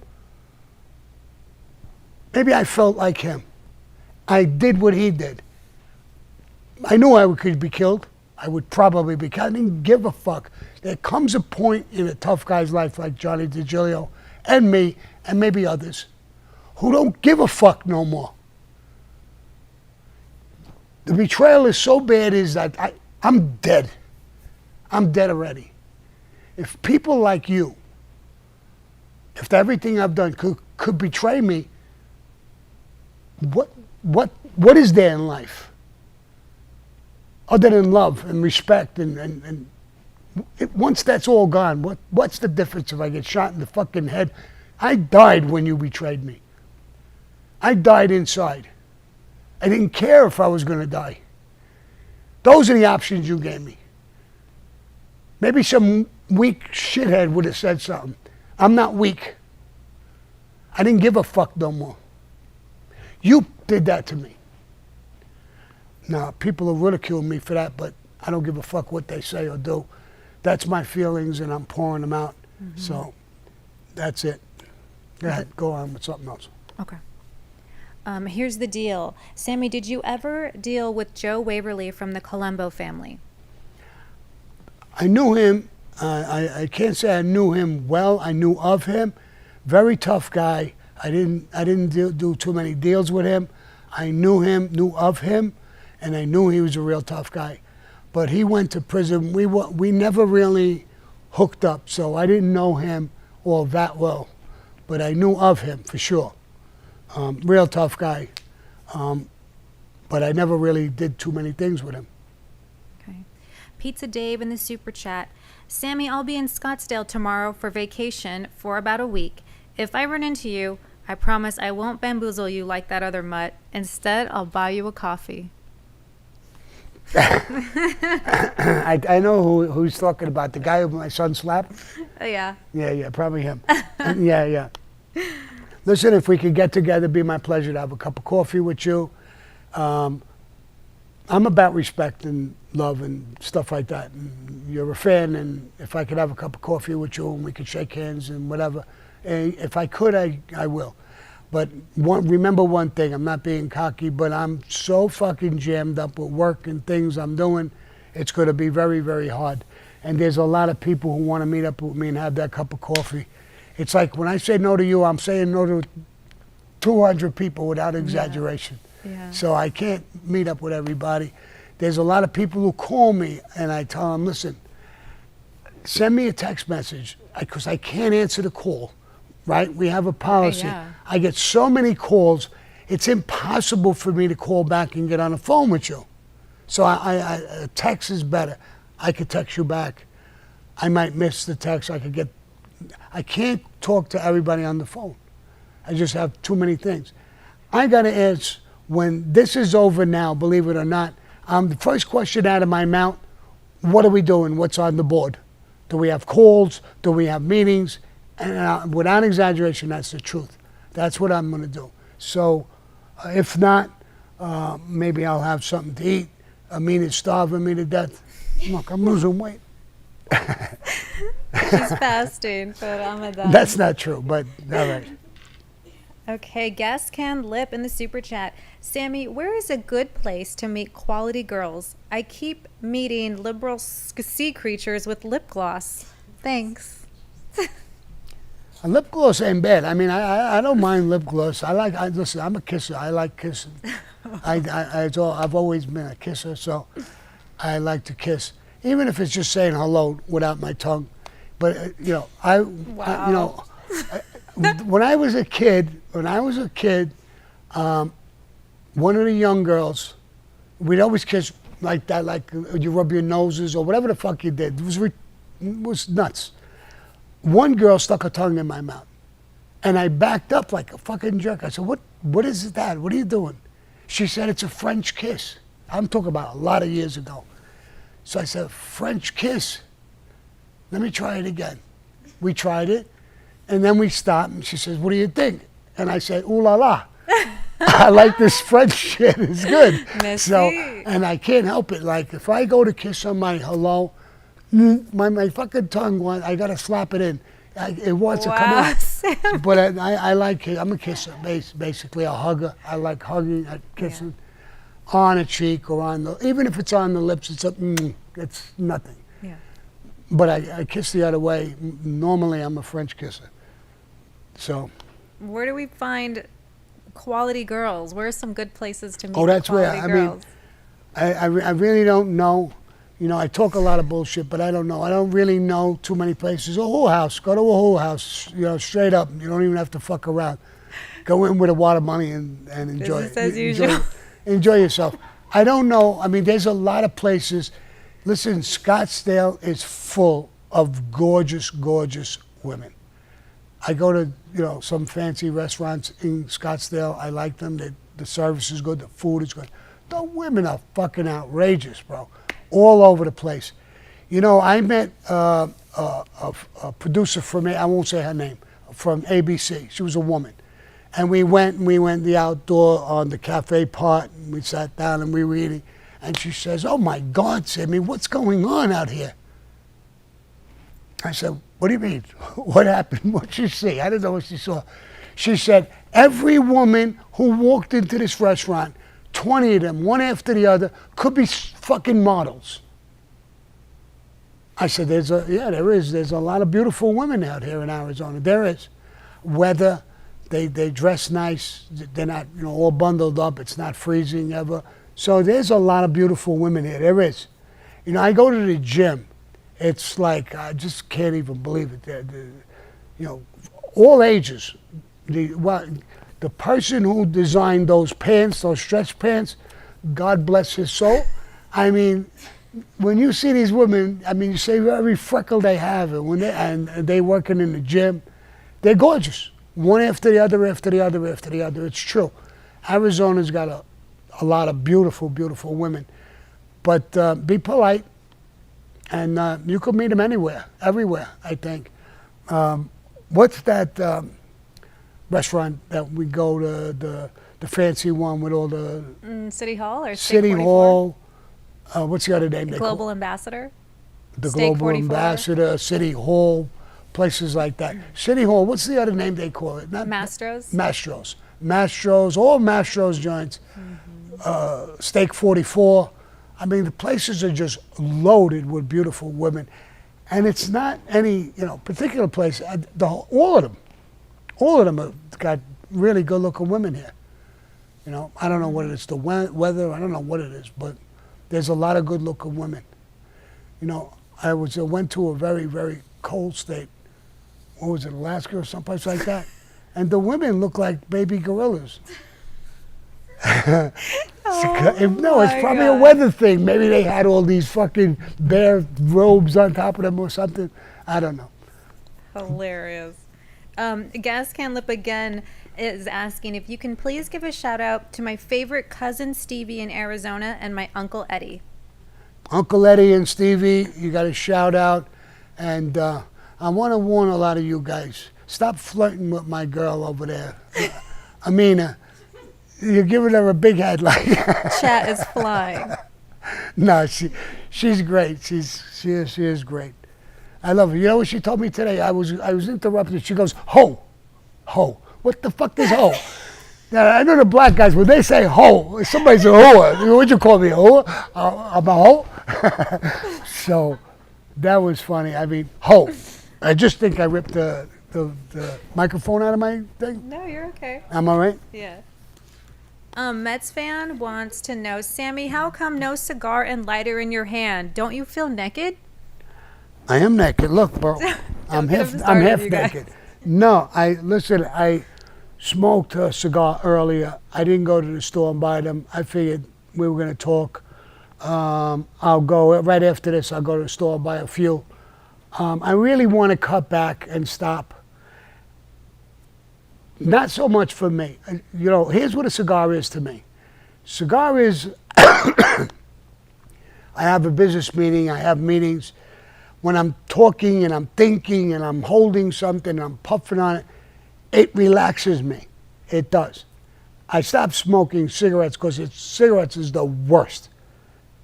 Maybe I felt like him. I did what he did. I knew I could be killed. I would probably be killed. I didn't give a fuck. There comes a point in a tough guy's life like Johnny DiGilio and me and maybe others who don't give a fuck no more. The betrayal is so bad is that I'm dead. I'm dead already. If people like you, if everything I've done could betray me, what is there in life other than love and respect and once that's all gone, what's the difference if I get shot in the fucking head? I died when you betrayed me. I died inside. I didn't care if I was going to die. Those are the options you gave me. Maybe some weak shithead would have said something. I'm not weak. I didn't give a fuck no more. You did that to me. Now, people will ridicule me for that, but I don't give a fuck what they say or do. That's my feelings, and I'm pouring them out. So that's it. Go ahead, go on with something else. Okay. Here's the deal. Sammy, did you ever deal with Joe Waverly from the Colombo family? I knew him. I can't say I knew him well. I knew of him. Very tough guy. I didn't do too many deals with him. I knew him, knew of him, and I knew he was a real tough guy. But he went to prison. We never really hooked up, so I didn't know him all that well. But I knew of him for sure. Real tough guy. But I never really did too many things with him. Okay. Pizza Dave in the super chat. Sammy, I'll be in Scottsdale tomorrow for vacation for about a week. If I run into you, I promise I won't bamboozle you like that other mutt. Instead, I'll buy you a coffee. I know who he's talking about. The guy who my son slapped? Oh, yeah. Yeah, probably him. Yeah. Listen, if we could get together, it'd be my pleasure to have a cup of coffee with you. I'm about respect and love and stuff like that. And you're a fan, and if I could have a cup of coffee with you and we could shake hands and whatever, if I could, I will. But remember one thing, I'm not being cocky, but I'm so fucking jammed up with work and things I'm doing, it's going to be very, very hard. And there's a lot of people who want to meet up with me and have that cup of coffee. It's like when I say no to you, I'm saying no to 200 people without exaggeration. Yeah. So I can't meet up with everybody. There's a lot of people who call me and I tell them, listen, send me a text message because I can't answer the call, right? We have a policy. Yeah. I get so many calls, it's impossible for me to call back and get on the phone with you. So a text is better. I could text you back. I might miss the text. I can't talk to everybody on the phone. I just have too many things. I got to ask, when this is over now, believe it or not, the first question out of my mouth, what are we doing? What's on the board? Do we have calls? Do we have meetings? And without exaggeration, that's the truth. That's what I'm going to do. So if not, maybe I'll have something to eat. Amina's starving me to death. Look, I'm losing weight. She's fasting, but I'm a done. That's not true, but all right. Okay, Gas Can Lip in the super chat. Sammy, where is a good place to meet quality girls? I keep meeting liberal sea creatures with lip gloss. Thanks. A lip gloss ain't bad. I mean, I don't mind lip gloss. Listen, I'm a kisser. I like kissing. I've always been a kisser, so I like to kiss, even if it's just saying hello without my tongue. But when I was a kid, one of the young girls, we'd always kiss like that, like you rub your noses or whatever the fuck you did. It was nuts. One girl stuck her tongue in my mouth, and I backed up like a fucking jerk. I said, "What is that? What are you doing?" She said, "It's a French kiss." I'm talking about a lot of years ago. So I said, "French kiss? Let me try it again." We tried it, and then we stopped, and she says, "What do you think?" And I said, "Ooh la la." I like this French shit. It's good. Merci. So, and I can't help it. Like, if I go to kiss somebody, hello, my fucking tongue, I got to slap it in. It wants to come out. Sam. But I like it. I'm a kisser, basically a hugger. I like hugging, kissing on a cheek or even if it's on the lips, it's nothing. Yeah. But I kiss the other way. Normally, I'm a French kisser. So. Where do we find quality girls? Where are some good places to meet That's quality where, girls? I really don't know. You know, I talk a lot of bullshit, but I don't know. I don't really know too many places. A whole house. Go to a whole house, straight up. You don't even have to fuck around. Go in with a wad of money and enjoy Business as usual. Enjoy yourself. I don't know. I mean, there's a lot of places. Listen, Scottsdale is full of gorgeous, gorgeous women. I go to, some fancy restaurants in Scottsdale. I like them. The service is good. The food is good. The women are fucking outrageous, bro. All over the place. I met a producer from, I won't say her name, from ABC. She was a woman. And we went the outdoor on the cafe part, and we sat down and we were eating. And she says, "Oh my God, Sammy, what's going on out here?" I said, "What do you mean? What happened? What'd you see?" I didn't know what she saw. She said, "Every woman who walked into this restaurant, 20 of them, one after the other, could be fucking models." I said, there is. There's a lot of beautiful women out here in Arizona. There is. Whether they dress nice, they're not all bundled up, it's not freezing ever. So there's a lot of beautiful women here. There is. I go to the gym. It's like, I just can't even believe it. All ages. The person who designed those pants, those stretch pants, God bless his soul. I mean, when you see these women, you see every freckle they have, and they working in the gym, they're gorgeous. One after the other, after the other, after the other. It's true. Arizona's got a lot of beautiful, beautiful women. But be polite, and you could meet them anywhere, everywhere, I think. What's that restaurant that we go to, the fancy one with all the... City Hall or City Steak 44? Hall. What's the other name? Global Ambassador? The Steak Global 44? Ambassador, City Hall, places like that. City Hall, what's the other name they call it? Mastro's? Mastro's, all Mastro's joints. Steak 44. The places are just loaded with beautiful women. And it's not any, particular place. All of them have got really good-looking women here. I don't know what it is, the weather, I don't know what it is, but there's a lot of good-looking women. I went to a very, very cold state. What was it, Alaska or someplace like that? And the women look like baby gorillas. It's probably a weather thing. Maybe they had all these fucking bear robes on top of them or something. I don't know. Hilarious. Gas Can Lip again is asking if you can please give a shout out to my favorite cousin Stevie in Arizona and my uncle Eddie. Uncle Eddie and Stevie, you got a shout out. And I want to warn a lot of you guys, stop flirting with my girl over there. Amina, you're giving her a big head like Chat is flying. No, she's great. She is great. I love her. You know what she told me today? I was interrupted. She goes, "Ho, ho." What the fuck is ho? Now, I know the black guys, when they say ho, somebody's a hoe. What'd you call me, a hoe? I'm a hoe? So that was funny. Ho. I just think I ripped the microphone out of my thing. No, you're okay. Am I right? Yeah. Mets fan wants to know, Sammy, how come no cigar and lighter in your hand? Don't you feel naked? I am naked. Look, bro. I'm half naked. No, I smoked a cigar earlier. I didn't go to the store and buy them. I figured we were going to talk. I'll go, right after this, I'll go to the store and buy a few. I really want to cut back and stop. Not so much for me. Here's what a cigar is to me. Cigar is, I have a business meeting, I have meetings. When I'm talking and I'm thinking and I'm holding something and I'm puffing on it, it relaxes me. It does. I stopped smoking cigarettes because cigarettes is the worst.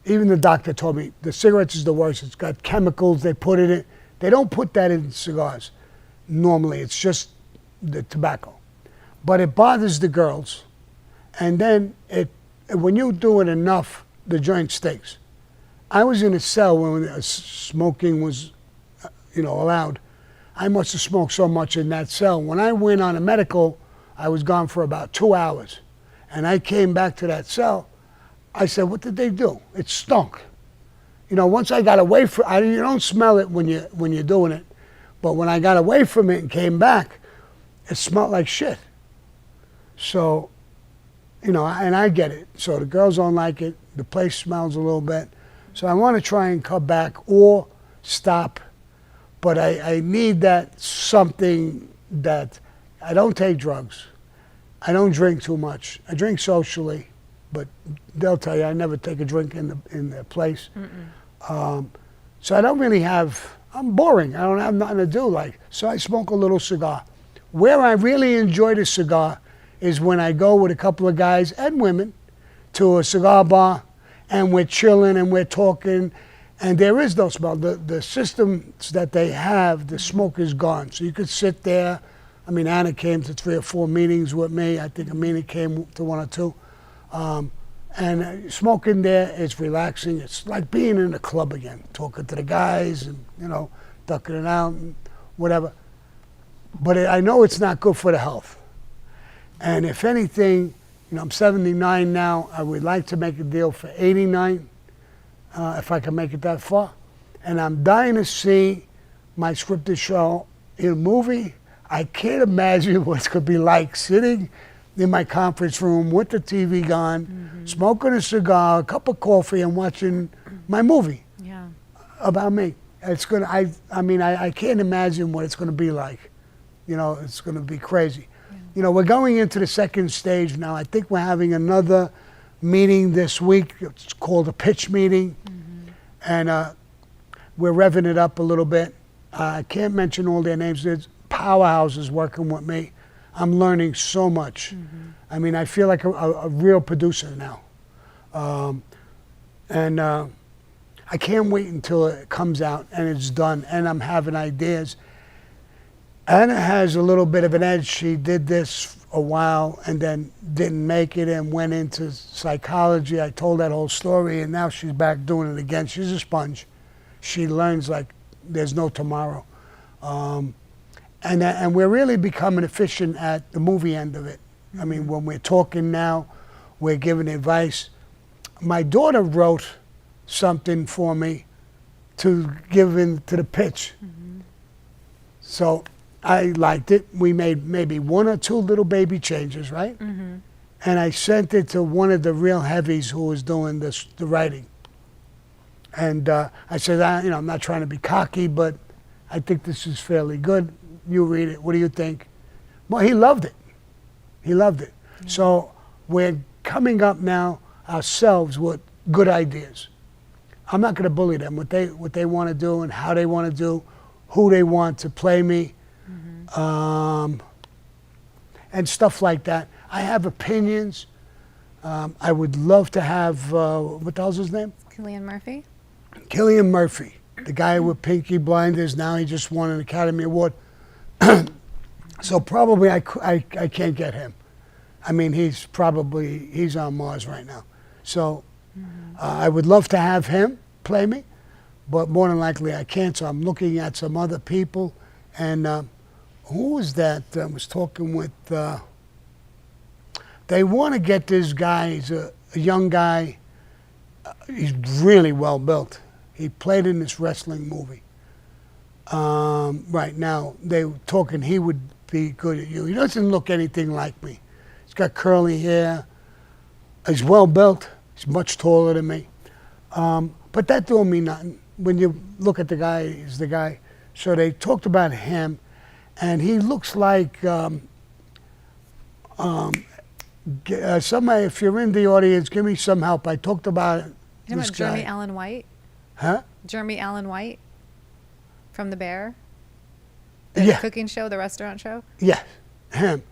Even the doctor told me the cigarettes is the worst. It's got chemicals they put in it. They don't put that in cigars. Normally, it's just the tobacco. But it bothers the girls. And then when you do it enough, the joint stinks. I was in a cell when smoking was, allowed. I must have smoked so much in that cell. When I went on a medical, I was gone for about 2 hours. And I came back to that cell. I said, "What did they do?" It stunk. Once I got away from it, you don't smell it when you're doing it. But when I got away from it and came back, it smelled like shit. So, and I get it. So the girls don't like it. The place smells a little bit. So I want to try and cut back or stop. But I need that something that I don't take drugs. I don't drink too much. I drink socially, but they'll tell you I never take a drink in the place. So I don't really I'm boring. I don't have nothing to do. So I smoke a little cigar. Where I really enjoy the cigar is when I go with a couple of guys and women to a cigar bar, and we're chilling and we're talking, and there is no smell. The systems that they have, the smoke is gone. So you could sit there. I mean, Anna came to 3 or 4 meetings with me. I think Amina came to 1 or 2. And smoking there is relaxing. It's like being in a club again, talking to the guys and, ducking it out and whatever. But I know it's not good for the health. And if anything, I'm 79 now. I would like to make a deal for 89, if I can make it that far. And I'm dying to see my scripted show in a movie. I can't imagine what it's going to be like sitting in my conference room with the TV gone, smoking a cigar, a cup of coffee, and watching my movie about me. It's going to, I can't imagine what it's going to be like. It's going to be crazy. We're going into the second stage now. I think we're having another meeting this week. It's called a pitch meeting. And we're revving it up a little bit. I can't mention all their names. There's powerhouses working with me. I'm learning so much. I feel like a real producer now. And I can't wait until it comes out and it's done and I'm having ideas. Anna has a little bit of an edge. She did this a while and then didn't make it and went into psychology. I told that whole story and now she's back doing it again. She's a sponge. She learns like there's no tomorrow. And we're really becoming efficient at the movie end of it. When we're talking now, we're giving advice. My daughter wrote something for me to give into the pitch. So I liked it. We made maybe 1 or 2 little baby changes, right? And I sent it to one of the real heavies who was doing the writing. And I said, I'm not trying to be cocky, but I think this is fairly good. You read it. What do you think? Well, he loved it. He loved it. So we're coming up now ourselves with good ideas. I'm not going to bully them. What they want to do and how they want to do, who they want to play me, and stuff like that. I have opinions. I would love to have, what the hell's his name? Cillian Murphy. Cillian Murphy, the guy with Pinky Blinders. Now he just won an Academy Award. So probably I can't get him. He's on Mars right now. So I would love to have him play me, but more than likely I can't. So I'm looking at some other people. And who was that I was talking with? They want to get this guy. He's a young guy. He's really well built. He played in this wrestling movie. Right now, they were talking he would be good at you. He doesn't look anything like me. He's got curly hair. He's well built. He's much taller than me. But that don't mean nothing. When you look at the guy, he's the guy. So they talked about him, and he looks like somebody, if you're in the audience, give me some help. I talked about You know about Jeremy Allen White? Huh? Jeremy Allen White from The Bear? The cooking show, the restaurant show? Yeah, him.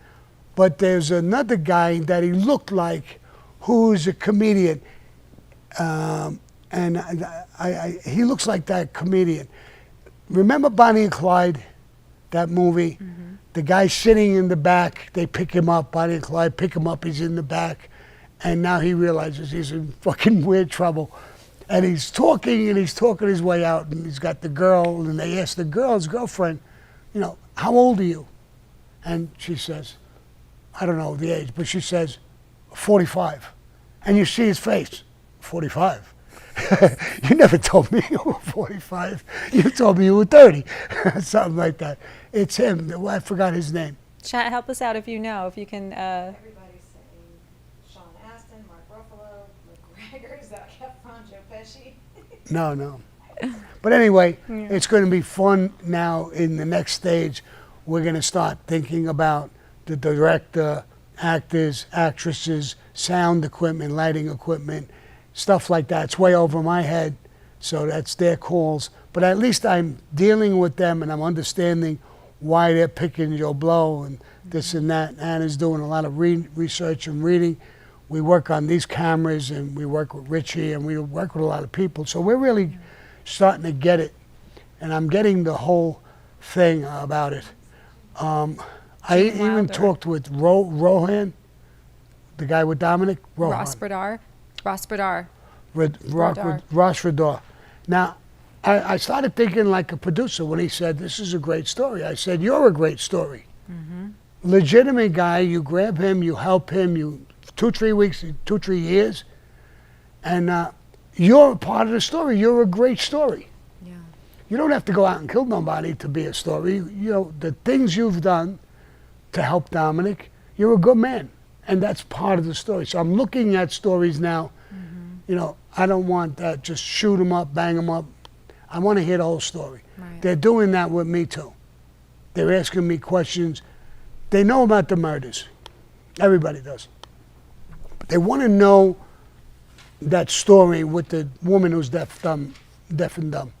But there's another guy that he looked like who's a comedian. And he looks like that comedian. Remember Bonnie and Clyde, that movie? The guy sitting in the back, they pick him up, Bonnie and Clyde pick him up, he's in the back. And now he realizes he's in fucking weird trouble. And he's talking his way out, and he's got the girl, and they ask the girl's girlfriend, how old are you? And she says, I don't know the age, but she says, 45. And you see his face, 45. You never told me you were 45. You told me you were 30. Something like that. It's him. I forgot his name. Chat, help us out if you know, if you can. Everybody's saying Sean Astin, Mark Ruffalo, McGregor, Zac Efron, Joe Pesci. No. But anyway, it's going to be fun now in the next stage. We're going to start thinking about the director, actors, actresses, sound equipment, lighting equipment, stuff like that. It's way over my head, so that's their calls. But at least I'm dealing with them and I'm understanding why they're picking Joe Blow and this and that. Anna's doing a lot of research and reading. We work on these cameras, and we work with Richie, and we work with a lot of people. So we're really starting to get it, and I'm getting the whole thing about it. I Gene even Wilder. talked with Rohan, the guy with Dominic. Rohan. Ross Bradar. Ross Radar. Now, I started thinking like a producer when he said, this is a great story. I said, you're a great story. Legitimate guy, you grab him, you help him, you 2-3 weeks, 2-3 years, and you're a part of the story. You're a great story. Yeah. You don't have to go out and kill nobody to be a story. You know, the things you've done to help Dominic, you're a good man. And that's part of the story. So I'm looking at stories now. You know, I don't want that just shoot them up, bang them up. I want to hear the whole story. Right. They're doing that with me too. They're asking me questions. They know about the murders. Everybody does. But they want to know that story with the woman who's deaf and dumb.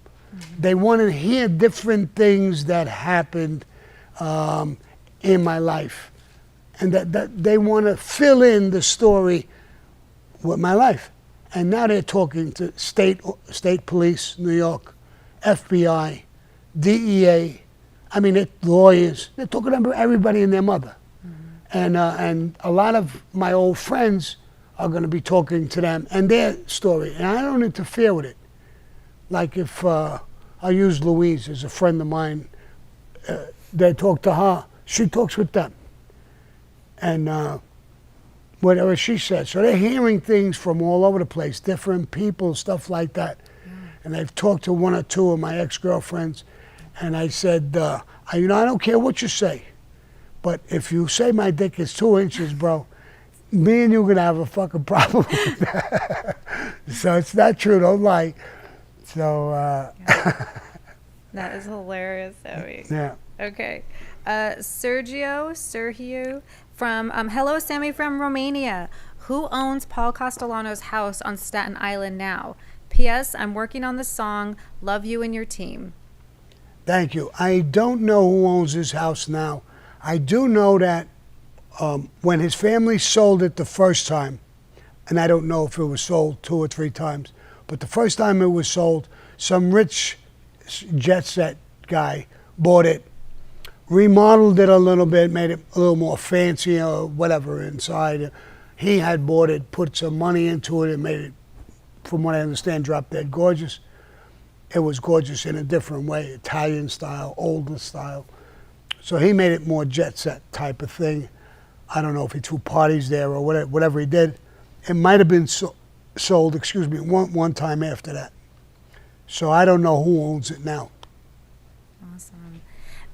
They want to hear different things that happened in my life. And that they want to fill in the story with my life. And now they're talking to state police, New York, FBI, DEA. I mean, they're lawyers. They're talking about everybody and their mother. And a lot of my old friends are going to be talking to them and their story. And I don't interfere with it. Like if I use Louise as a friend of mine, they talk to her, she talks with them. And whatever she said. So they're hearing things from all over the place, different people, stuff like that. And I've talked to 1 or 2 of my ex-girlfriends, and I said, I don't care what you say, but if you say my dick is 2 inches, bro, me and you are going to have a fucking problem with that. So it's not true, don't lie. So, That is hilarious, Sammy. yeah. Okay. Sergio from hello, Sammy from Romania. Who owns Paul Castellano's house on Staten Island now? P.S. I'm working on the song Love You and Your Team. Thank you. I don't know who owns his house now. I do know that when his family sold it the first time, and I don't know if it was sold 2 or 3 times, but the first time it was sold, some rich jet set guy bought it, remodeled it a little bit, made it a little more fancy or whatever inside. He had bought it, put some money into it, and made it, from what I understand, drop dead gorgeous. It was gorgeous in a different way, Italian style, older style. So he made it more jet set type of thing. I don't know if he threw parties there or whatever he did. It might have been sold, one time after that. So I don't know who owns it now. Awesome.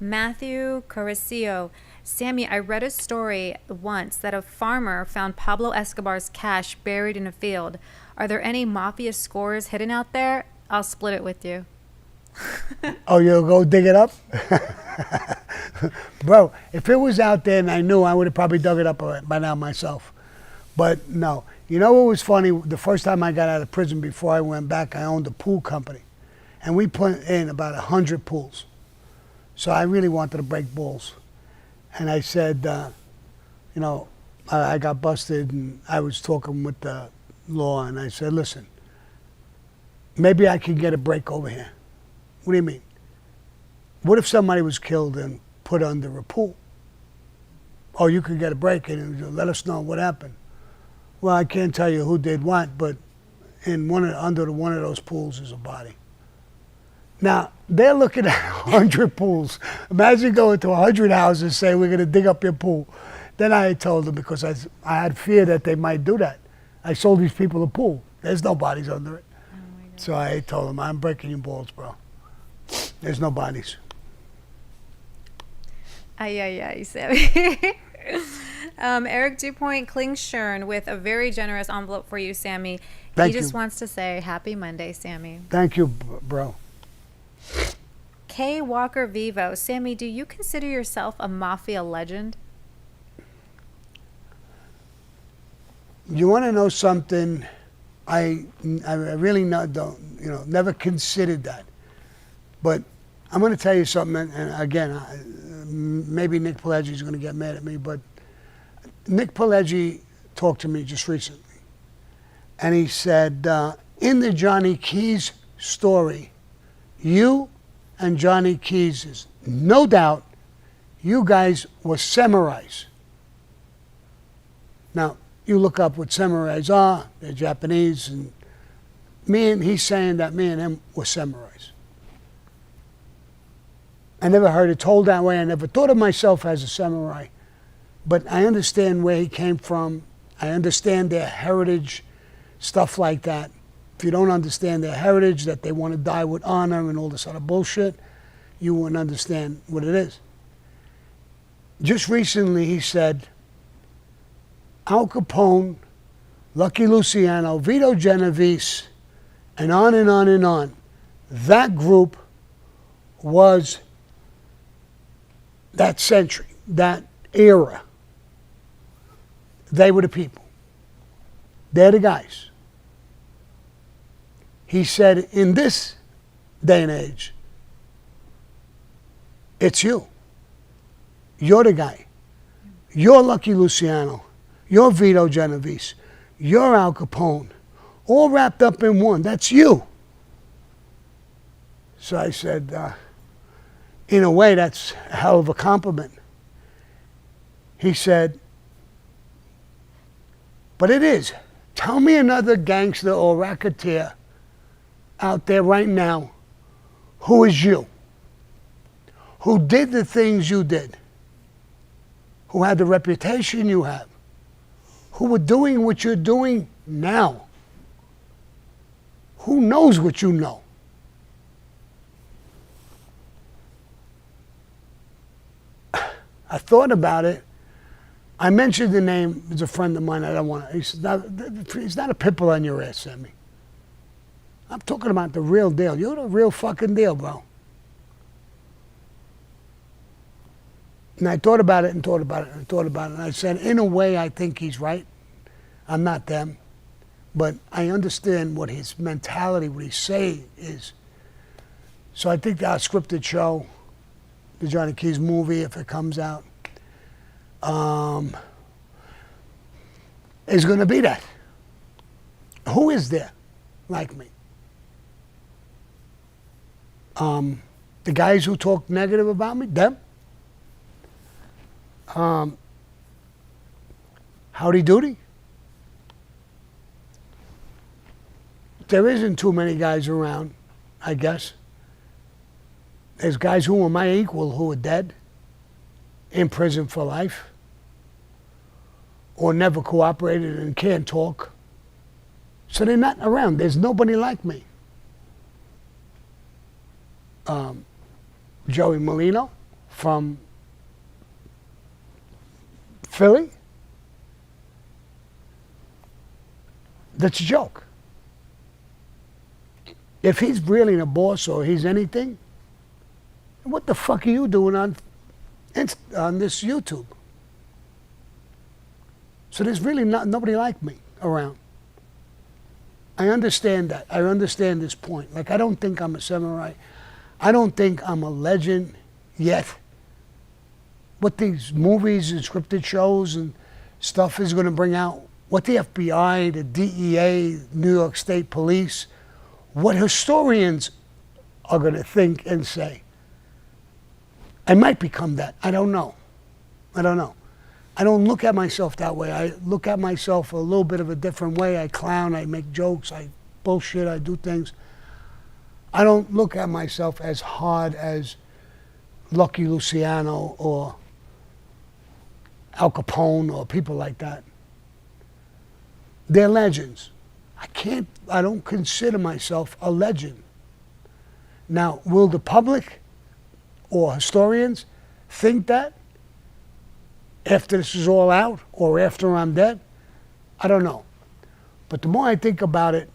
Matthew Caricio. Sammy, I read a story once that a farmer found Pablo Escobar's cash buried in a field. Are there any mafia scores hidden out there? I'll split it with you. Oh, you'll go dig it up? Bro, if it was out there and I knew, I would have probably dug it up by now myself. But no. You know what was funny? The first time I got out of prison, before I went back, I owned a pool company. And we put in about 100 pools. So I really wanted to break balls. And I said, I got busted, and I was talking with the law, and I said, listen, maybe I can get a break over here. What do you mean? What if somebody was killed and put under a pool? Oh, you could get a break and let us know what happened. Well, I can't tell you who did what, but under one of those pools is a body. Now, they're looking at 100 pools. Imagine going to 100 houses and saying, we're going to dig up your pool. Then I told them, because I had fear that they might do that. I sold these people a pool. There's no bodies under it. Oh my God. So I told them, I'm breaking your balls, bro. There's no bodies. Ay, Sammy. Eric DuPoint Klingshern with a very generous envelope for you, Sammy. Thank He just you. wants to say happy Monday, Sammy. Thank you, bro. K. Walker Vivo. Sammy, do you consider yourself a mafia legend? You want to know something? I really never considered that. But I'm going to tell you something, and again, and maybe Nick Pileggi's going to get mad at me, but Nick Pileggi talked to me just recently. And he said, in the Johnny Keys story, you and Johnny Keys is no doubt you guys were samurais. Now, you look up what samurais are, they're Japanese, and he's saying that me and him were samurais. I never heard it told that way. I never thought of myself as a samurai. But I understand where he came from. I understand their heritage, stuff like that. If you don't understand their heritage, that they want to die with honor and all this other bullshit, you wouldn't understand what it is. Just recently he said, Al Capone, Lucky Luciano, Vito Genovese, and on and on and on. That group was that century, that era. They were the people. They're the guys. He said, in this day and age, it's you. You're the guy. You're Lucky Luciano. You're Vito Genovese. You're Al Capone. All wrapped up in one. That's you. So I said, in a way, that's a hell of a compliment. He said, but it is. Tell me another gangster or racketeer out there right now who is you, who did the things you did, who had the reputation you have, who were doing what you're doing now. Who knows what you know? I thought about it. I mentioned the name. It's a friend of mine. I don't want to. He's not a pimple on your ass, Sammy. I'm talking about the real deal. You're the real fucking deal, bro. And I thought about it and thought about it and thought about it. And I said, in a way, I think he's right. I'm not them. But I understand what his mentality, what he's saying is. So I think our scripted show, the Johnny Keys movie, if it comes out, is going to be that. Who is there like me? The guys who talk negative about me, them. Howdy doody. There isn't too many guys around, I guess. There's guys who are my equal who are dead, in prison for life, or never cooperated and can't talk. So they're not around. There's nobody like me. Joey Molino from Philly. That's a joke. If he's really a boss or he's anything, what the fuck are you doing on this YouTube? So there's really nobody like me around. I understand that. I understand this point. Like, I don't think I'm a samurai. I don't think I'm a legend yet. What these movies and scripted shows and stuff is going to bring out, what the FBI, the DEA, New York State Police, what historians are going to think and say. I might become that. I don't know. I don't know. I don't look at myself that way. I look at myself a little bit of a different way. I clown, I make jokes, I bullshit, I do things. I don't look at myself as hard as Lucky Luciano or Al Capone or people like that. They're legends. I don't consider myself a legend. Now, will the public or historians think that after this is all out or after I'm dead? I don't know. But the more I think about it,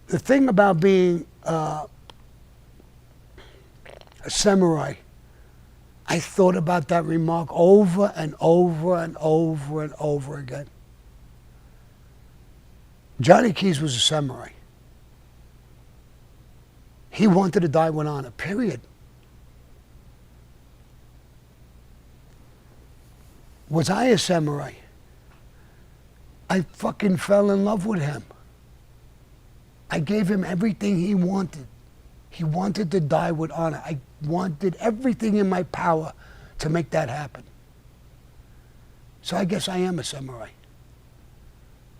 the thing about being a samurai, I thought about that remark over and over and over and over again. Johnny Keys was a samurai. He wanted to die with honor, period. Was I a samurai? I fucking fell in love with him. I gave him everything he wanted. He wanted to die with honor. I wanted everything in my power to make that happen. So I guess I am a samurai.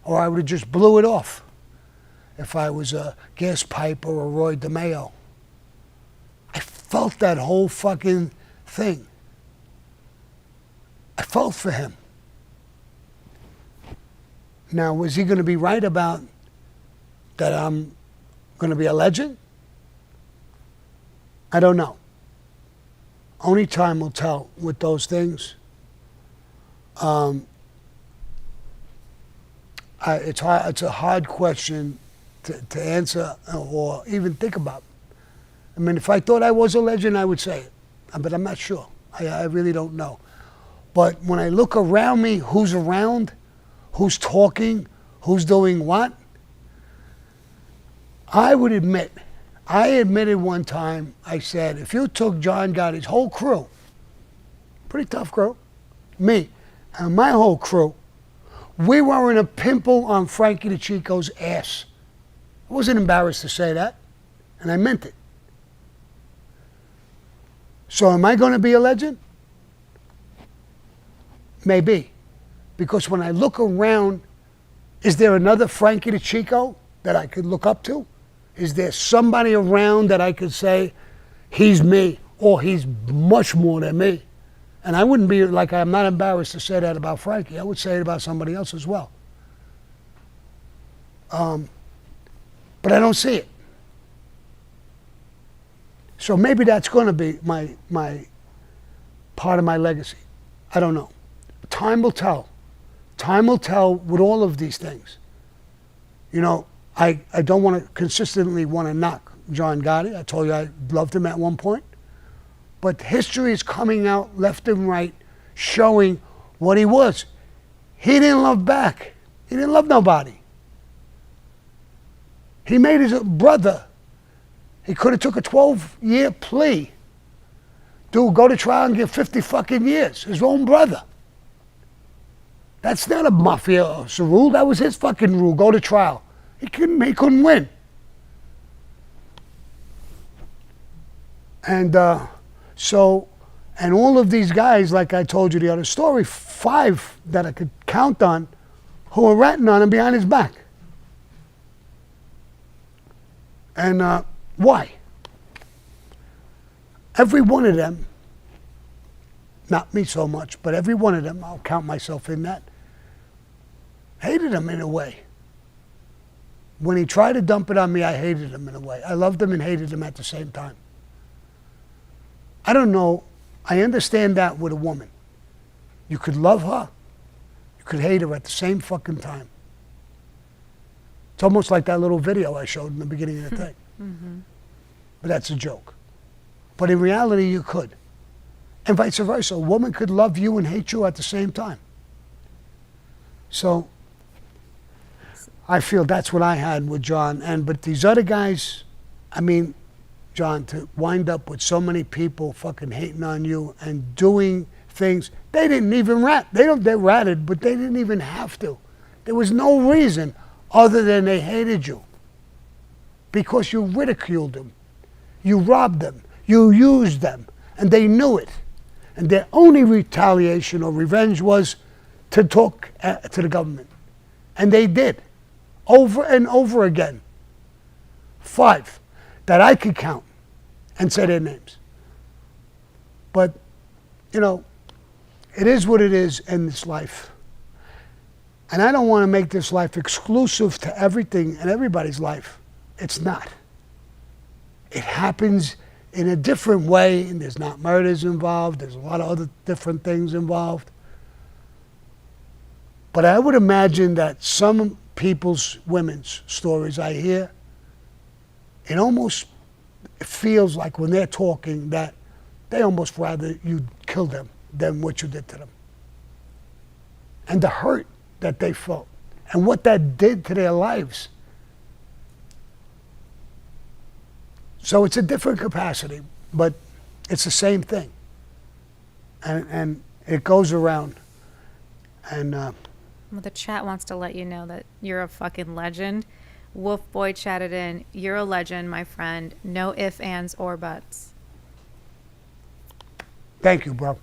Or I would have just blew it off if I was a gas pipe or a Roy DeMeo. I felt that whole fucking thing. I felt for him. Now, was he going to be right about that I'm going to be a legend? I don't know. Only time will tell with those things. It's hard, it's a hard question to answer or even think about. I mean, if I thought I was a legend, I would say it. But I'm not sure. I really don't know. But when I look around me, who's around, who's talking, who's doing what, I would admit, I admitted one time, I said, if you took John Gotti's whole crew, pretty tough crew, me, and my whole crew, we weren't a pimple on Frankie the Chico's ass. I wasn't embarrassed to say that, and I meant it. So am I going to be a legend? Maybe. Because when I look around, is there another Frankie the Chico that I could look up to? Is there somebody around that I could say, he's me, or he's much more than me? And I wouldn't be like, I'm not embarrassed to say that about Frankie. I would say it about somebody else as well. But I don't see it. So maybe that's going to be my part of my legacy. I don't know. Time will tell. Time will tell with all of these things. You know, I don't want to consistently want to knock John Gotti. I told you I loved him at one point. But history is coming out left and right, showing what he was. He didn't love back. He didn't love nobody. He made his brother. He could have took a 12-year plea. Dude, go to trial and get 50 fucking years. His own brother. That's not a mafia rule. That was his fucking rule. Go to trial. He couldn't win. And and all of these guys, like I told you the other story, 5 that I could count on, who were ratting on him behind his back. And why? Every one of them, not me so much, but every one of them, I'll count myself in that, hated him in a way. When he tried to dump it on me, I hated him in a way. I loved him and hated him at the same time. I don't know. I understand that with a woman. You could love her. You could hate her at the same fucking time. It's almost like that little video I showed in the beginning of the thing. Mm-hmm. But that's a joke. But in reality, you could. And vice versa. A woman could love you and hate you at the same time. So I feel that's what I had with John. But these other guys, I mean, John, to wind up with so many people fucking hating on you and doing things, they didn't even rat. They ratted, but they didn't even have to. There was no reason other than they hated you. Because you ridiculed them. You robbed them. You used them. And they knew it. And their only retaliation or revenge was to talk to the government. And they did. Over and over again. 5 that I could count and say their names. But, you know, it is what it is in this life. And I don't want to make this life exclusive to everything and everybody's life. It's not. It happens in a different way, and there's not murders involved. There's a lot of other different things involved. But I would imagine that some people's women's stories I hear, it almost feels like when they're talking that they almost rather you kill them than what you did to them. And the hurt that they felt and what that did to their lives. So it's a different capacity, but it's the same thing. And it goes around. And Well, the chat wants to let you know that you're a fucking legend. Wolf Boy chatted in, "You're a legend, my friend. No ifs, ands, or buts." thank you, bro.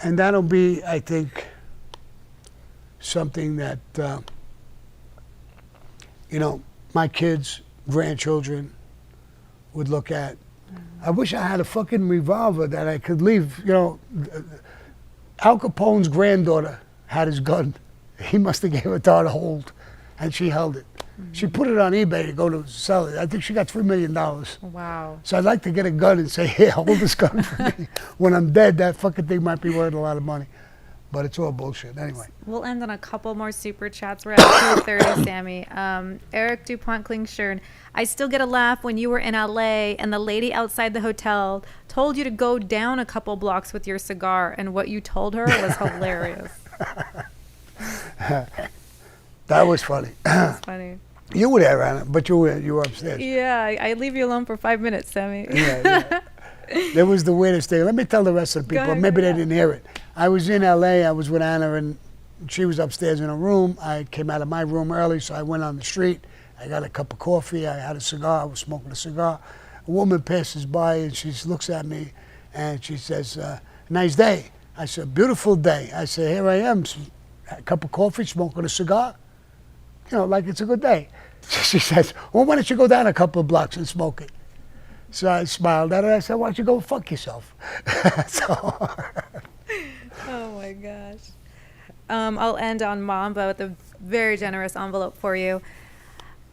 And that'll be, I think, something that, my kids, grandchildren would look at. I wish I had a fucking revolver that I could leave. Al Capone's granddaughter had his gun. He must have gave it to her to hold, and she held it. She put it on eBay to go to sell it. I think she got $3 million. Wow. So I'd like to get a gun and say, here, hold this gun for me. When I'm dead, that fucking thing might be worth a lot of money. But it's all bullshit. Anyway. We'll end on a couple more super chats. We're at 2:30, Sammy. Eric DuPont Klingshern. "I still get a laugh when you were in LA and the lady outside the hotel told you to go down a couple blocks with your cigar, and what you told her was hilarious." That was funny. That's funny. You were there, Anna, but you were upstairs. Yeah, I leave you alone for 5 minutes, Sammy. Yeah. That was the weirdest thing. Let me tell the rest of the people. ahead, Maybe go they ahead. didn't hear it. I was in L.A. I was with Anna, and she was upstairs in her room. I came out of my room early, so I went on the street. I got a cup of coffee. I had a cigar. I was smoking a cigar. A woman passes by, and she looks at me, and she says, "Nice day." I said, "Beautiful day." I said, "Here I am, a cup of coffee, smoking a cigar. Like it's a good day." She says, "Well, why don't you go down a couple of blocks and smoke it?" So I smiled at her. I said, "Why don't you go fuck yourself?" Oh my gosh. I'll end on Mamba with a very generous envelope for you.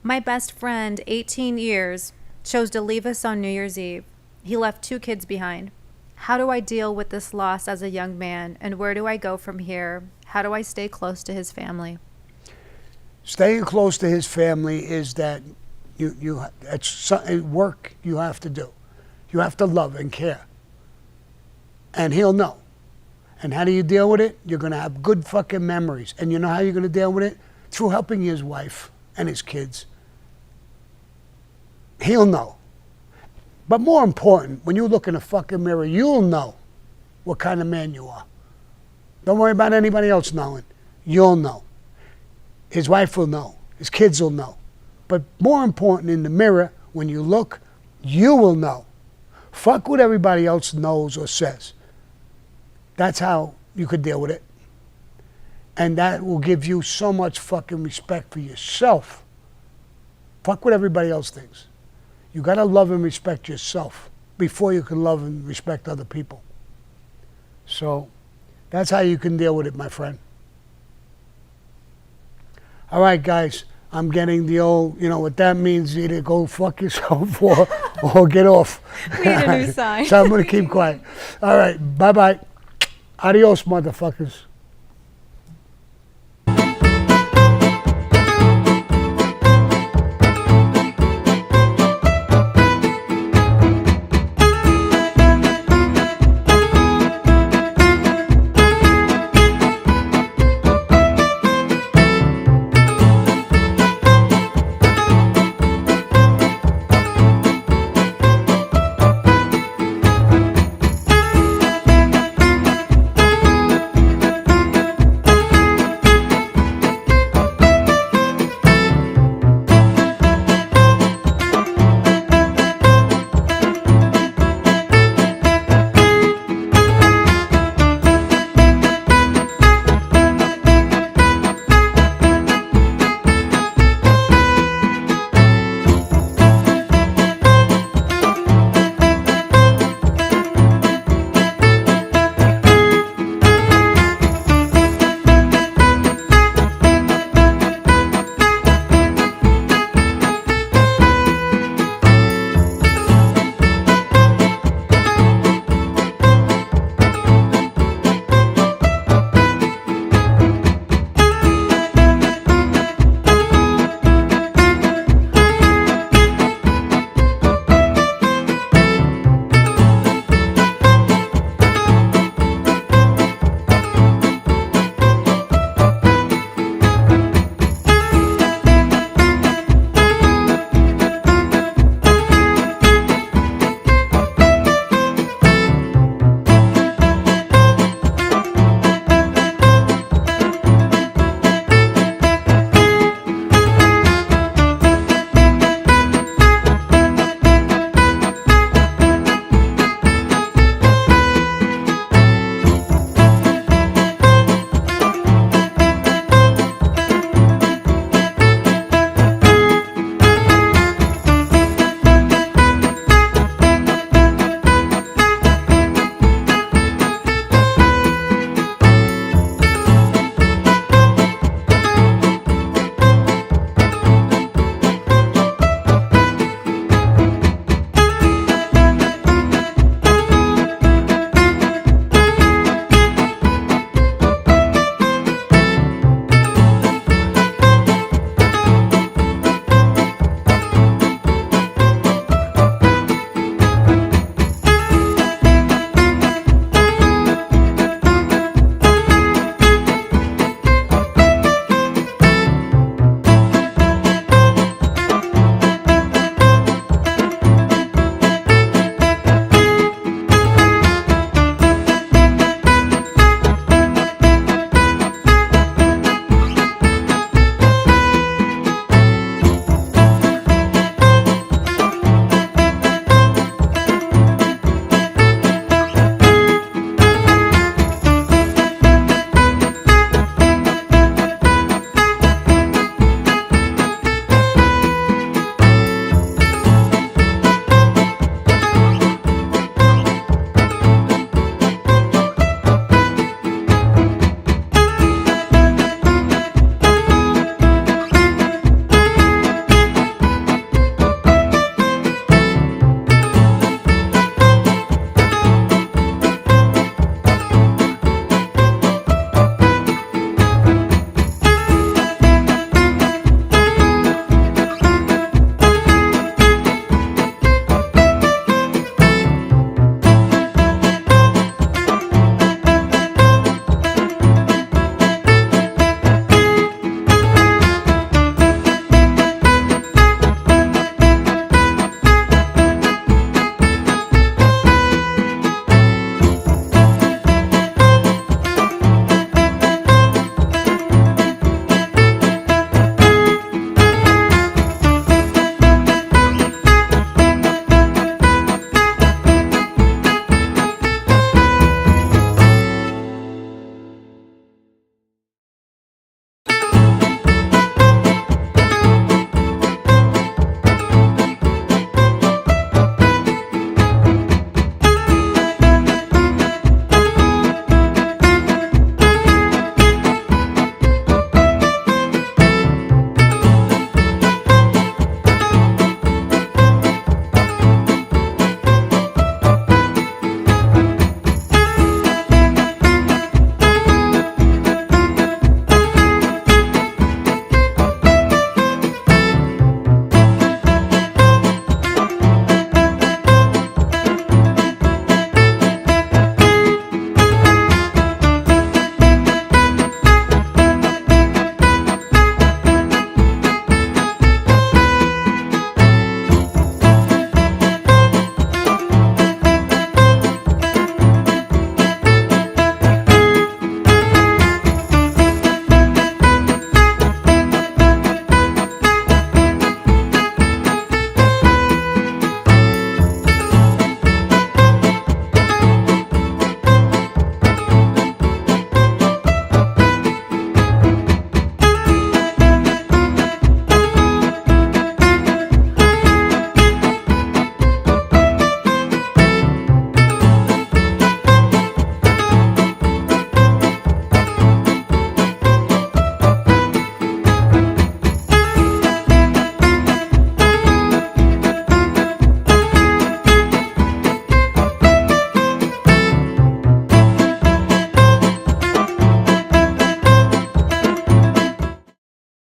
"My best friend, 18 years, chose to leave us on New Year's Eve. He left 2 kids behind. How do I deal with this loss as a young man, and where do I go from here? How do I stay close to his family?" Staying close to his family is that it's work you have to do. You have to love and care. And he'll know. And how do you deal with it? You're going to have good fucking memories. And you know how you're going to deal with it? Through helping his wife and his kids. He'll know. But more important, when you look in the fucking mirror, you'll know what kind of man you are. Don't worry about anybody else knowing. You'll know. His wife will know. His kids will know. But more important, in the mirror, when you look, you will know. Fuck what everybody else knows or says. That's how you could deal with it. And that will give you so much fucking respect for yourself. Fuck what everybody else thinks. You got to love and respect yourself before you can love and respect other people. So that's how you can deal with it, my friend. All right, guys, I'm getting the old, what that means, either go fuck yourself or get off. We need a new sign. So I'm going to keep quiet. All right, bye-bye. Adios, motherfuckers.